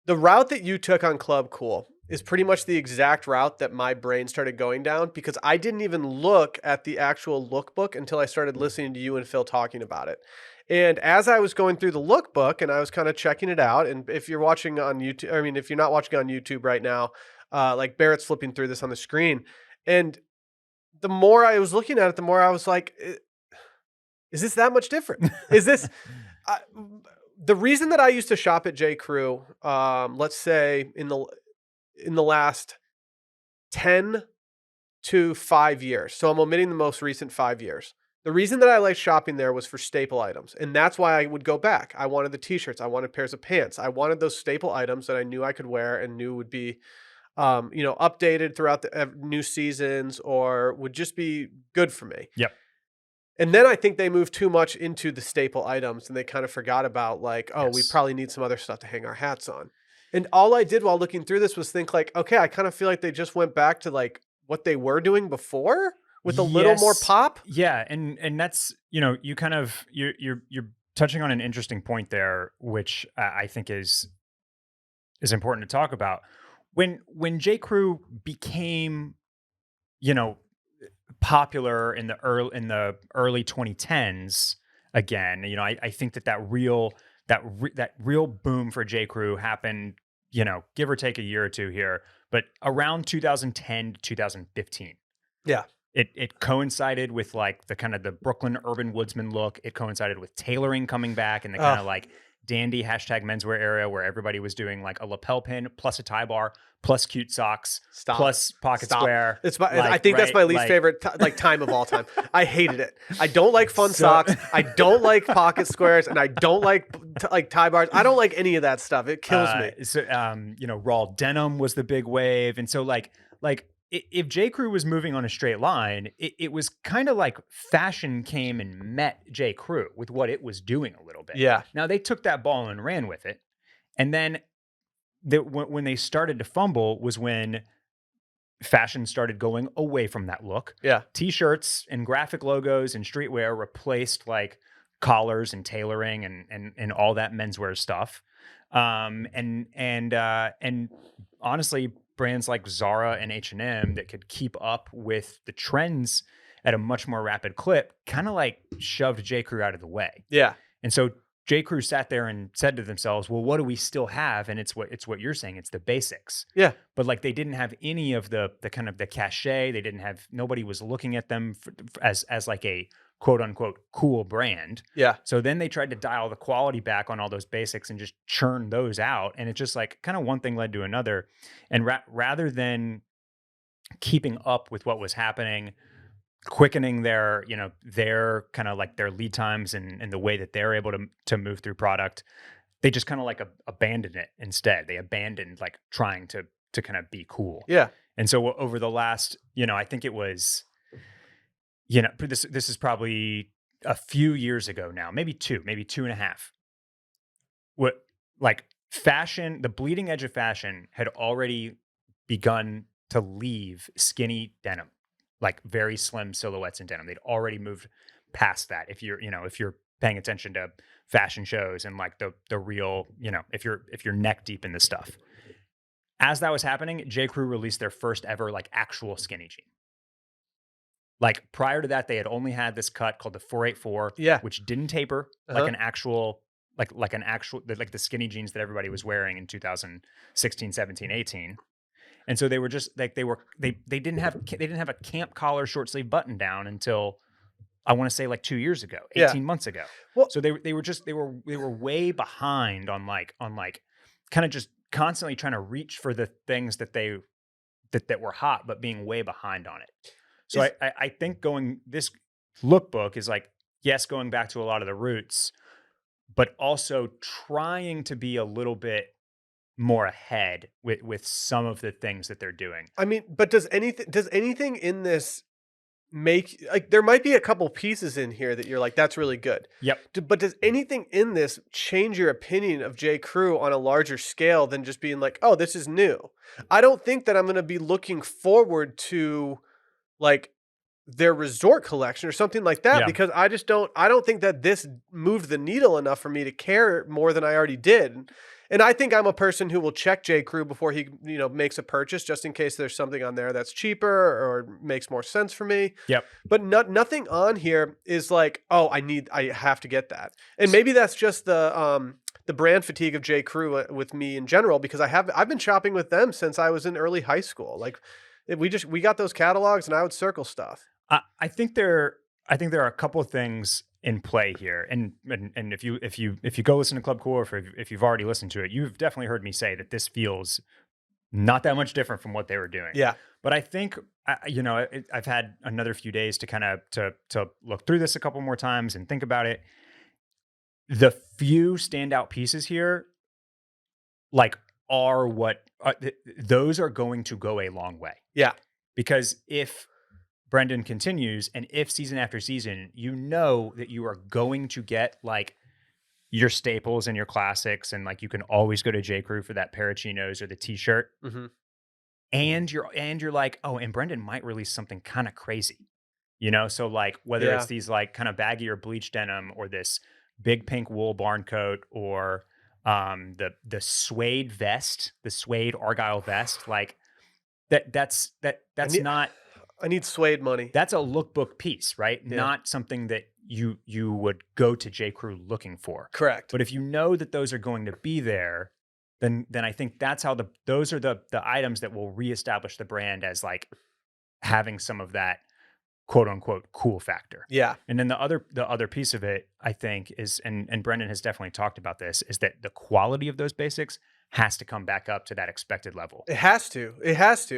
the route that you took on Club Cool is pretty much the exact route that my brain started going down, because I didn't even look at the actual lookbook until I started listening to you and Phil talking about it. And as I was going through the lookbook and I was kind of checking it out, and if you're watching on YouTube, I mean, if you're not watching on YouTube right now, like Barrett's flipping through this on the screen, and the more I was looking at it, the more I was like, is this that much different? Is this uh, the reason that I used to shop at J.Crew? Let's say in the last 10 to 5 years. So I'm omitting the most recent 5 years. The reason that I liked shopping there was for staple items, and that's why I would go back. I wanted the t-shirts, I wanted pairs of pants. I wanted those staple items that I knew I could wear and knew would be updated throughout the new seasons, or would just be good for me. Yep. And then I think they moved too much into the staple items and they kind of forgot about like, oh, we Yes. probably need some other stuff to hang our hats on. And all I did while looking through this was think like, okay, I kind of feel like they just went back to like what they were doing before with a little more Yes. pop. Yeah, and that's, you kind of you're touching on an interesting point there, which I think is important to talk about. When J. Crew became, you know, popular in the early 2010s again, I think that real boom for J. Crew happened, give or take a year or two here, but around 2010 to 2015. Yeah. It coincided with like the kind of the Brooklyn urban woodsman look. It coincided with tailoring coming back and the kind of like dandy #menswear area where everybody was doing like a lapel pin plus a tie bar plus cute socks plus pocket square. It's my, like, I think that's my least like, favorite time of all time. I hated it. I don't like fun socks. I don't like pocket squares, and I don't like tie bars. I don't like any of that stuff. It kills me. So raw denim was the big wave, and so like if J. Crew was moving on a straight line, it was kind of like fashion came and met J. Crew with what it was doing a little bit. Yeah. Now they took that ball and ran with it, and then when they started to fumble was when fashion started going away from that look. Yeah. T-shirts and graphic logos and streetwear replaced like collars and tailoring and all that menswear stuff. And honestly, brands like Zara and H&M that could keep up with the trends at a much more rapid clip kind of like shoved J. Crew out of the way. Yeah. And so J. Crew sat there and said to themselves, well, what do we still have? And it's what you're saying. It's the basics. Yeah. But like they didn't have any of the kind of the cachet. They didn't have, nobody was looking at them as like a quote unquote cool brand. Yeah. So then they tried to dial the quality back on all those basics and just churn those out. And it's just like kind of one thing led to another. And rather than keeping up with what was happening, quickening their kind of like their lead times and the way that they're able to move through product, they just kind of like abandoned it instead. They abandoned like trying to kind of be cool. Yeah. And so over the last, I think it was, this is probably a few years ago now, maybe two and a half. What like fashion, the bleeding edge of fashion had already begun to leave skinny denim, like very slim silhouettes in denim. They'd already moved past that. If you're paying attention to fashion shows and like the real, if you're neck deep in this stuff. As that was happening, J. Crew released their first ever like actual skinny jean. Like prior to that, they had only had this cut called the 484, which didn't taper like an actual, like the skinny jeans that everybody was wearing in 2016, 17, 18. And so they were just like, they didn't have a camp collar short sleeve button down until I want to say like 2 years ago, 18 months ago. Well, so they were way behind on kind of just constantly trying to reach for the things that that were hot, but being way behind on it. So I think this lookbook is like, yes, going back to a lot of the roots, but also trying to be a little bit more ahead with some of the things that they're doing. I mean, but does anything in this make, like, there might be a couple pieces in here that you're like, that's really good. Yep. But does anything in this change your opinion of J. Crew on a larger scale than just being like, oh, this is new? I don't think that I'm going to be looking forward to like their resort collection or something like that, because I don't think that this moved the needle enough for me to care more than I already did. And I think I'm a person who will check J.Crew before he, makes a purchase, just in case there's something on there that's cheaper or makes more sense for me. Yep. But nothing on here is like, oh, I have to get that. And maybe that's just the brand fatigue of J.Crew with me in general, because I've been shopping with them since I was in early high school. Like we got those catalogs and I would circle stuff. I think there are a couple of things in play here, and if you go listen to Club Cool, or if you've already listened to it, you've definitely heard me say that this feels not that much different from what they were doing. Yeah. But I think I've had another few days to kind of to look through this a couple more times and think about it. The few standout pieces here, like, are what those are going to go a long way. Yeah. Because if Brendon continues, and if season after season, that you are going to get like your staples and your classics, and like you can always go to J.Crew for that pair of chinos or the t-shirt. Mm-hmm. And you're like, oh, and Brendon might release something kind of crazy, so like whether it's these like kind of baggy or bleached denim, or this big pink wool barn coat, or the suede vest, the suede argyle vest, like that's not. I need suede money. That's a lookbook piece, right? Yeah. Not something that you would go to J.Crew looking for. Correct. But if you know that those are going to be there, then I think that's how those are the items that will reestablish the brand as like having some of that quote unquote cool factor. Yeah. And then the other piece of it, I think, is, and Brendon has definitely talked about this, is that the quality of those basics has to come back up to that expected level. It has to.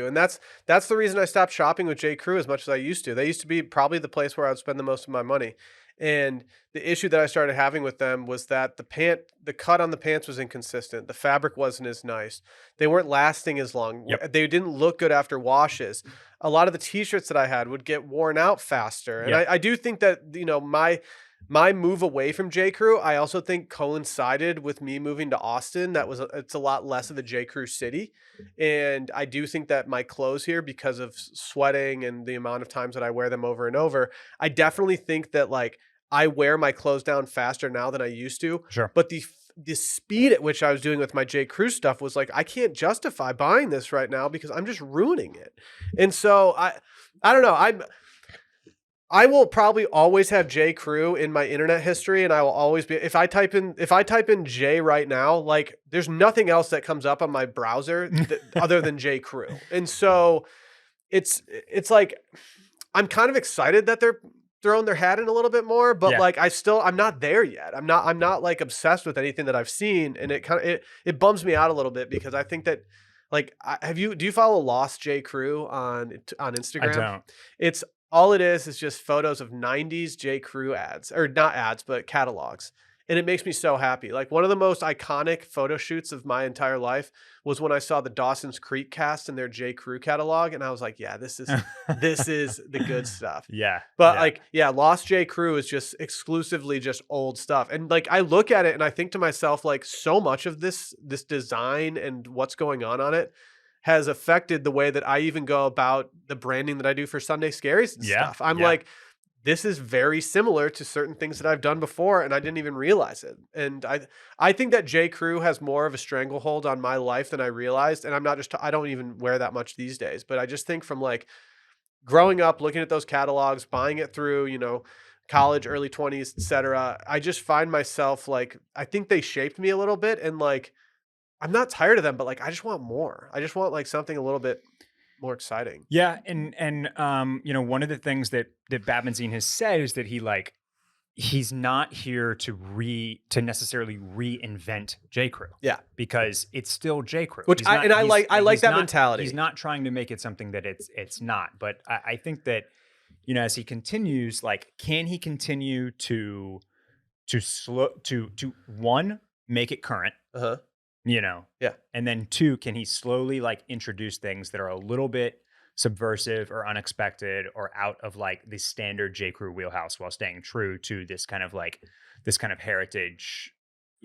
And that's the reason I stopped shopping with J.Crew as much as I used to. They used to be probably the place where I would spend the most of my money. And the issue that I started having with them was that the cut on the pants was inconsistent. The fabric wasn't as nice. They weren't lasting as long. Yep. They didn't look good after washes. A lot of the t-shirts that I had would get worn out faster. And Yep. I do think that, my move away from J.Crew, I also think coincided with me moving to Austin. It's a lot less of a J.Crew city. And I do think that my clothes here, because of sweating and the amount of times that I wear them over and over, I definitely think that like I wear my clothes down faster now than I used to. Sure. But the speed at which I was doing with my J.Crew stuff was like, I can't justify buying this right now because I'm just ruining it. And so I don't know. I will probably always have J.Crew in my internet history, and I will always be, if I type in J right now, like there's nothing else that comes up on my browser other than J.Crew. And so it's like I'm kind of excited that they're throwing their hat in a little bit more, but like I'm not there yet. I'm not like obsessed with anything that I've seen, and it bums me out a little bit, because I think that like do you follow Lost J.Crew on Instagram? I don't. It's all it is just photos of 90s J.Crew ads, or not ads, but catalogs. And it makes me so happy. Like one of the most iconic photo shoots of my entire life was when I saw the Dawson's Creek cast in their J.Crew catalog. And I was like, yeah, this is the good stuff. Yeah. But Lost J.Crew is just exclusively just old stuff. And like, I look at it and I think to myself, like, so much of this design and what's going on it has affected the way that I even go about the branding that I do for Sunday Scaries and stuff. I'm like, this is very similar to certain things that I've done before, and I didn't even realize it. And I think that J.Crew has more of a stranglehold on my life than I realized. And I don't even wear that much these days, but I just think from like growing up, looking at those catalogs, buying it through, college, early 20s, etc. I just find myself like, I think they shaped me a little bit, and like, I'm not tired of them, but like, I just want more. I just want like something a little bit more exciting. Yeah. And one of the things that Babenzien has said is that he's not here to necessarily reinvent J.Crew. Yeah. Because it's still J.Crew. I like that mentality. He's not trying to make it something that it's not. But I think that, as he continues, like, can he continue to one, make it current? Uh-huh. Yeah. And then two, can he slowly like introduce things that are a little bit subversive or unexpected or out of like the standard J.Crew wheelhouse, while staying true to this kind of heritage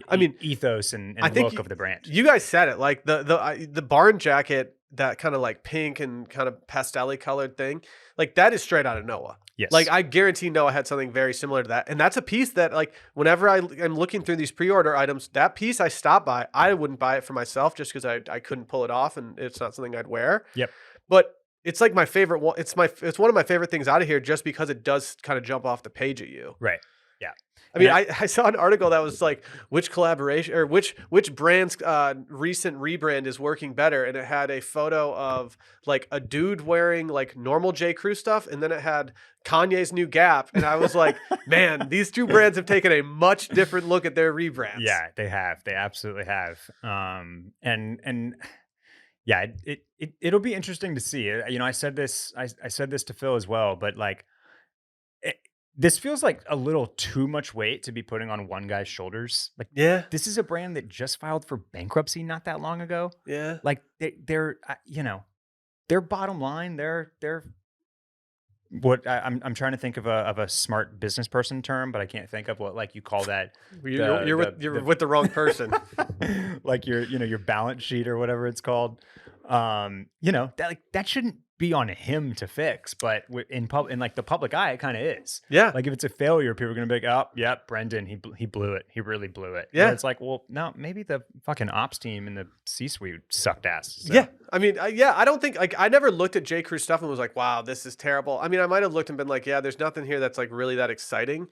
I mean, ethos and I think look of the brand. you guys said it, like the barn jacket, that kind of like pink and kind of pastel-y colored thing, like that is straight out of Noah. Yes. Like I guarantee Noah had something very similar to that. And that's a piece that, like, whenever I'm looking through these pre-order items, that piece I stop by, I wouldn't buy it for myself just because I couldn't pull it off and it's not something I'd wear. Yep. But it's like my favorite one. It's one of my favorite things out of here just because it does kind of jump off the page at you. Right. Yeah. I mean, I saw an article that was like, which collaboration or which brand's recent rebrand is working better, and it had a photo of like a dude wearing like normal J.Crew stuff, and then it had Kanye's new Gap, and I was like, man, these two brands have taken a much different look at their rebrands. Yeah, they have. They absolutely have. And yeah, it'll be interesting to see. You know, I said this to Phil as well, but like, this feels like a little too much weight to be putting on one guy's shoulders. Like, Yeah. this is a brand that just filed for bankruptcy not that long ago. Yeah. Like they're you know, their bottom line, they're what I'm trying to think of a smart business person term, but I can't think of what like you call that. You're with the wrong person. Like your balance sheet or whatever it's called. You know, that shouldn't be on him to fix, but in like the public eye, it kind of is. Yeah. Like if it's a failure, people are gonna be like, oh, yeah, Brendon, he blew it. He really blew it. Yeah. Where it's like, well, no, maybe the fucking ops team and the C-suite sucked ass. So. Yeah. I mean, I don't think, like, I never looked at J.Crew stuff and was like, wow, this is terrible. I mean, I might have looked and been like, yeah, there's nothing here that's like really that exciting.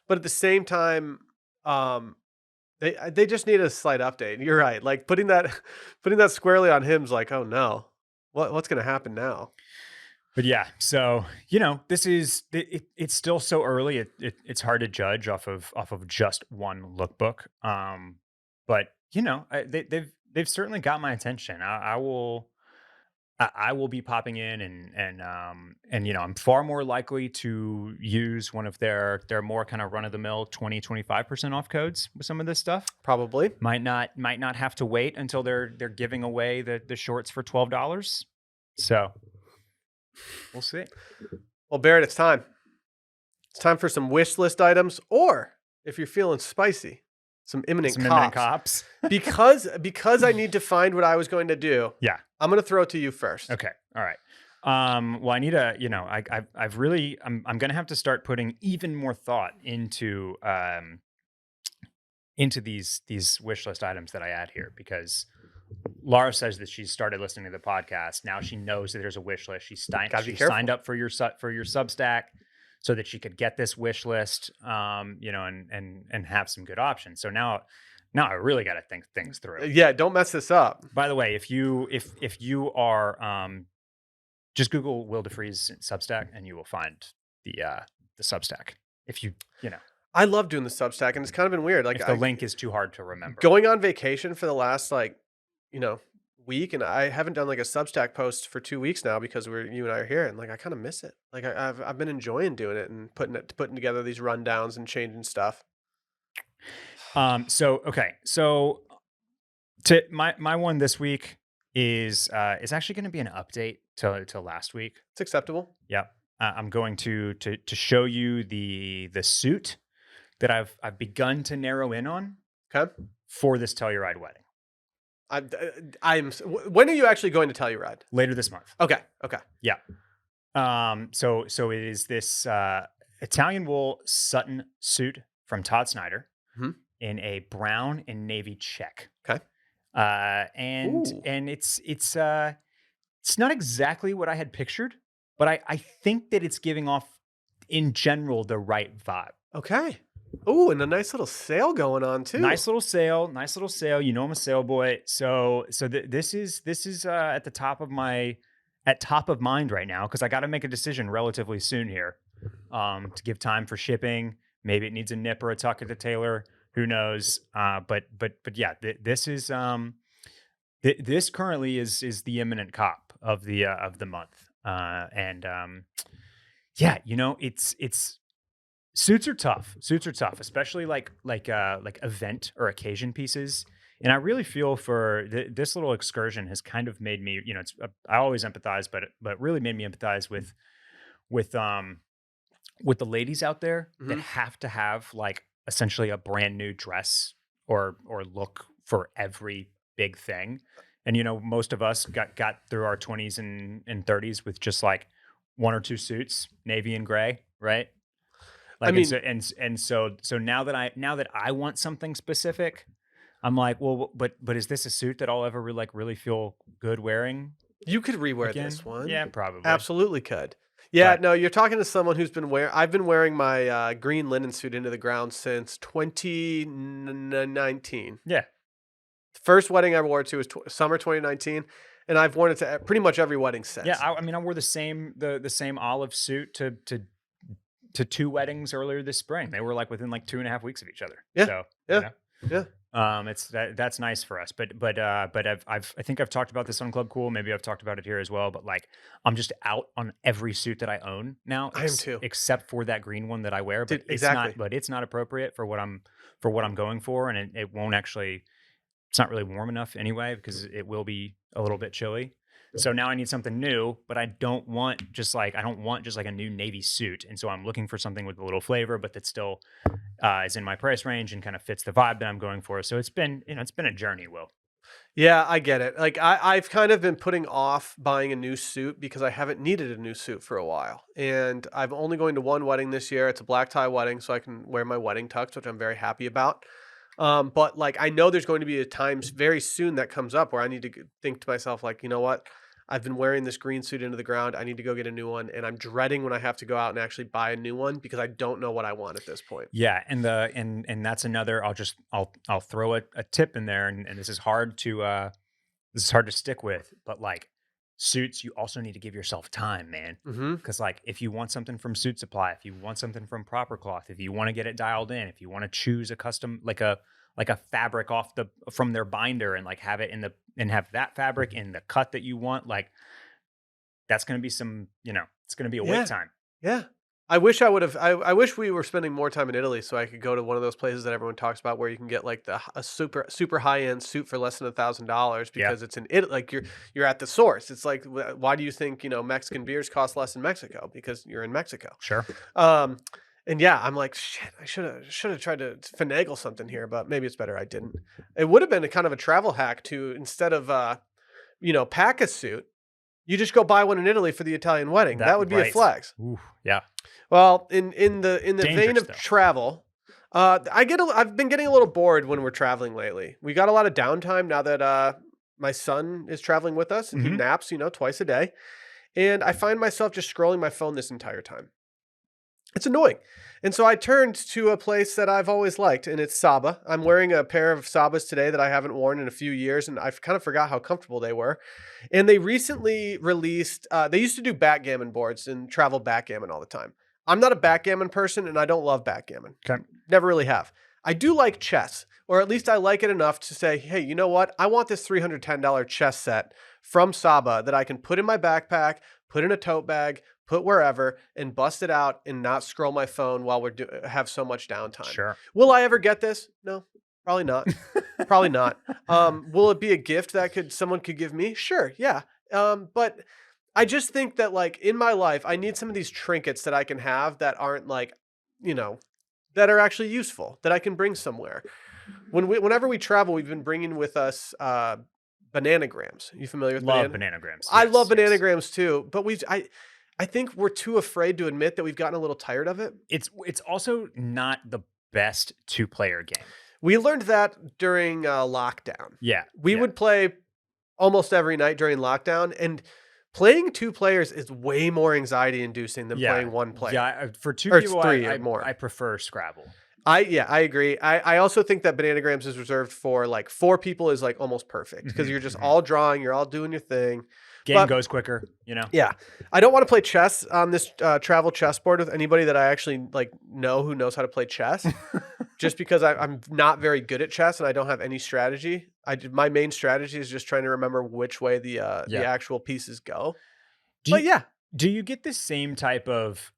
But at the same time, they just need a slight update. You're right. Like putting that squarely on him's like, oh no, what's going to happen now? But yeah, so you know, this is it's still so early. It's hard to judge off of just one lookbook. But you know, they've certainly got my attention. I will be popping in and you know, I'm far more likely to use one of their more kind of run of the mill 20-25% off codes with some of this stuff. Probably might not have to wait until they're giving away the shorts for $12. So we'll see. Well, Barrett, it's time. It's time for some wish list items, or if you're feeling spicy, some imminent cops. because I need to find what I was going to do. Yeah, I'm going to throw it to you first. Okay. All right. Well, I need a, you know, I've really, I'm going to have to start putting even more thought into these wish list items that I add here, because Laura says that she's started listening to the podcast. Now she knows that there's a wish list. She signed up for your Substack so that she could get this wish list, you know, and have some good options. So now I really got to think things through. Yeah, don't mess this up. By the way, if you are just Google Will DeFreeze Substack and you will find the Substack. If you know. I love doing the Substack, and it's kind of been weird. Like if the link is too hard to remember. Going on vacation for the last week, and I haven't done like a Substack post for 2 weeks now because you and I are here, and like I kind of miss it. Like I've been enjoying doing it and putting together these rundowns and changing stuff. So to my one this week is actually going to be an update to last week. It's acceptable. Yeah. I'm going to show you the suit that I've begun to narrow in on. Okay. For this Telluride wedding. When are you actually going to Telluride? Later this month. Okay. Yeah. So it is this Italian wool Sutton suit from Todd Snyder in a brown and navy check. Okay. And it's not exactly what I had pictured, but I think that it's giving off in general the right vibe. Okay. Oh, and a nice little sale going on too. Nice little sale. You know, I'm a sale boy. So this is at top of mind right now, because I got to make a decision relatively soon here, to give time for shipping. Maybe it needs a nip or a tuck at the tailor. Who knows? But yeah, this is this currently is the imminent cop of the month. Yeah, you know, it's. Suits are tough, especially like event or occasion pieces. And I really feel for this little excursion has kind of made me, you know, I always empathize, but really made me empathize with the ladies out there that have to have like essentially a brand new dress or look for every big thing. And most of us got through our 20s and 30s with just like one or two suits, navy and gray, right? I Like, mean, so now that I want something specific, I'm like, well, but is this a suit that I'll ever really feel good wearing you could rewear again? this one. Yeah, probably. Absolutely could. Yeah, But no, you're talking to someone who's been wearing. I've been wearing my green linen suit into the ground since 2019. yeah, The first wedding I wore it to was summer 2019, and I've worn it to pretty much every wedding yeah. since. I mean, I wore the same olive suit to two weddings earlier this spring. They were like within like 2.5 weeks of each other. Yeah, So yeah, yeah. it's that's nice for us. But I think I've talked about this on Club Cool. Maybe I've talked about it here as well. But like, I'm just out on every suit that I own now, I am too. except for that green one that I wear. But Dude, exactly. it's not appropriate for what I'm going for, and it won't actually. It's not really warm enough anyway because it will be a little bit chilly. So now I need something new, but I don't want just like a new navy suit, and so I'm looking for something with a little flavor, but that still is in my price range and kind of fits the vibe that I'm going for. So it's been a journey, Will. Yeah, I get it. Like I've kind of been putting off buying a new suit because I haven't needed a new suit for a while. And I'm only going to one wedding this year. It's a black tie wedding, so I can wear my wedding tux, which I'm very happy about. But like I know there's going to be a time very soon that comes up where I need to think to myself, like, you know what? I've been wearing this green suit into the ground. I need to go get a new one. And I'm dreading when I have to go out and actually buy a new one because I don't know what I want at this point. Yeah, and that's another. I'll throw a tip in there, and this is hard to stick with, but like suits, you also need to give yourself time, man. Hmm. Because like if you want something from Suit Supply, if you want something from Proper Cloth, if you want to get it dialed in, if you want to choose a custom like a fabric from their binder and like have it and have that fabric in the cut that you want, like that's gonna be it's gonna be a Yeah. wait time. Yeah. I wish I would have. I wish we were spending more time in Italy so I could go to one of those places that everyone talks about where you can get like a super high end suit for less than $1,000 Yeah, because it's in Italy. Like you're at the source. It's like why do you think Mexican beers cost less in Mexico? Because you're in Mexico. sure. Um, and yeah, I'm like shit. I should have tried to finagle something here, but maybe it's better I didn't. It would have been a kind of a travel hack to instead of pack a suit, you just go buy one in Italy for the Italian wedding. That would be a Right. flex. Ooh, yeah. Well, in the vein Dangerous, of though. travel, I've been getting a little bored when we're traveling lately. We got a lot of downtime now that my son is traveling with us and he Mhm. naps, twice a day. And I find myself just scrolling my phone this entire time. It's annoying. And so I turned to a place that I've always liked, and it's Saba. I'm wearing a pair of Sabas today that I haven't worn in a few years, and I've kind of forgot how comfortable they were. And they recently released, they used to do backgammon boards and travel backgammon all the time. I'm not a backgammon person, and I don't love backgammon. Okay. Never really have. I do like chess, or at least I like it enough to say, hey, you know what? I want this $310 chess set from Saba that I can put in my backpack, put in a tote bag, put wherever, and bust it out and not scroll my phone while have so much downtime. Sure. Will I ever get this? No, probably not. Probably not. Will it be a gift that someone could give me? Sure, yeah. But I just think that like in my life, I need some of these trinkets that I can have that aren't like, that are actually useful that I can bring somewhere. Whenever we travel, we've been bringing with us bananagrams. You familiar with Love bananagrams. I love Yes, yes. bananagrams too, but I think we're too afraid to admit that we've gotten a little tired of it. It's also not the best two-player game. We learned that during lockdown. Yeah. We would play almost every night during lockdown, and playing two players is way more anxiety inducing than playing one player. Yeah, for two Or it's people, three I or more. I prefer Scrabble. I agree. I also think that bananagrams is reserved for like 4 people is like almost perfect because Mhm, you're just mhm. all drawing, you're all doing your thing. Game But- goes quicker, Yeah. I don't want to play chess on this travel chessboard with anybody that I actually like know who knows how to play chess. Just because I'm not very good at chess and I don't have any strategy. My main strategy is just trying to remember which way the actual pieces go. Do you get the same type of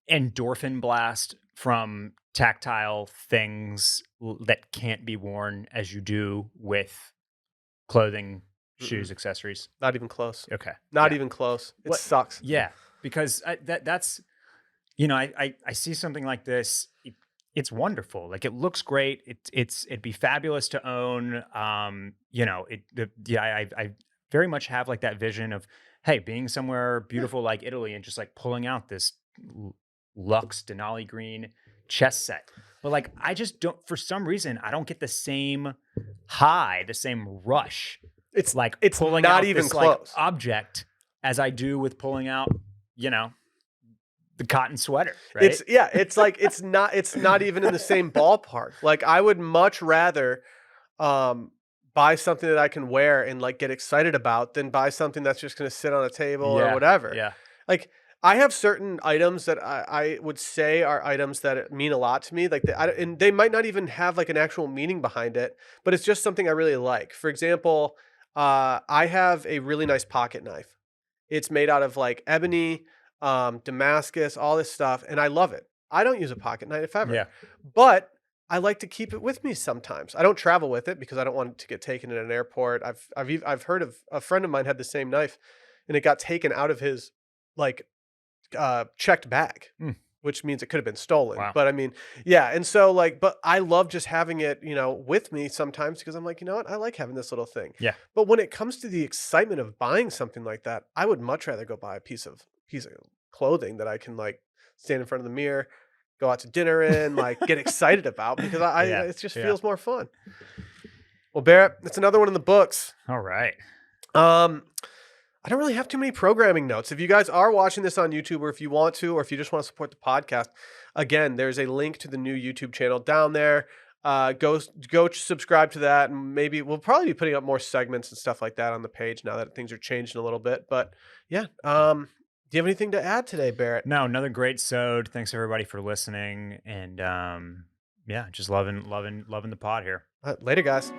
endorphin blast from tactile things that can't be worn as you do with clothing, shoes, accessories? Not even close. Okay. Not Yeah. even close. It What- sucks. Yeah, because that's I see something like this it's wonderful. Like it looks great. It'd be fabulous to own. I very much have like that vision of, hey, being somewhere Yeah. beautiful like Italy and just like pulling out this Lux Denali green chess set. But like I just don't, for some reason, I don't get the same high, the same rush, It's like it's pulling not out even this like close. object as I do with pulling out, you know, the cotton sweater, right? It's not even in the same ballpark. Like I would much rather um buy something that I can wear and like get excited about than buy something that's just going to sit on a table or Yeah, whatever. yeah, Like I have certain items that I would say are items that mean a lot to me. Like and they might not even have like an actual meaning behind it, but it's just something I really like. For example, I have a really nice pocket knife. It's made out of like ebony, Damascus, all this stuff, and I love it. I don't use a pocket knife ever, yeah. but I like to keep it with me sometimes. I don't travel with it because I don't want it to get taken in an airport. I've heard of a friend of mine had the same knife, and it got taken out of his like checked bag, Mm, which means it could have been stolen. wow. But I mean, yeah. And so like, but I love just having it, with me sometimes because I'm like, you know what? I like having this little thing. Yeah. But when it comes to the excitement of buying something like that, I would much rather go buy a piece of clothing that I can like stand in front of the mirror, go out to dinner in, like get excited about because Yeah. it just Yeah. feels more fun. Well, Barrett, that's another one in the books. All right. Um, I don't really have too many programming notes. If you guys are watching this on YouTube, or if you want to, or if you just want to support the podcast, again, there's a link to the new YouTube channel down there. Go subscribe to that, and maybe we'll probably be putting up more segments and stuff like that on the page now that things are changing a little bit. But yeah, do you have anything to add today, Barrett? No, another great sode. Thanks everybody for listening. And yeah, just loving the pod here. Later, guys.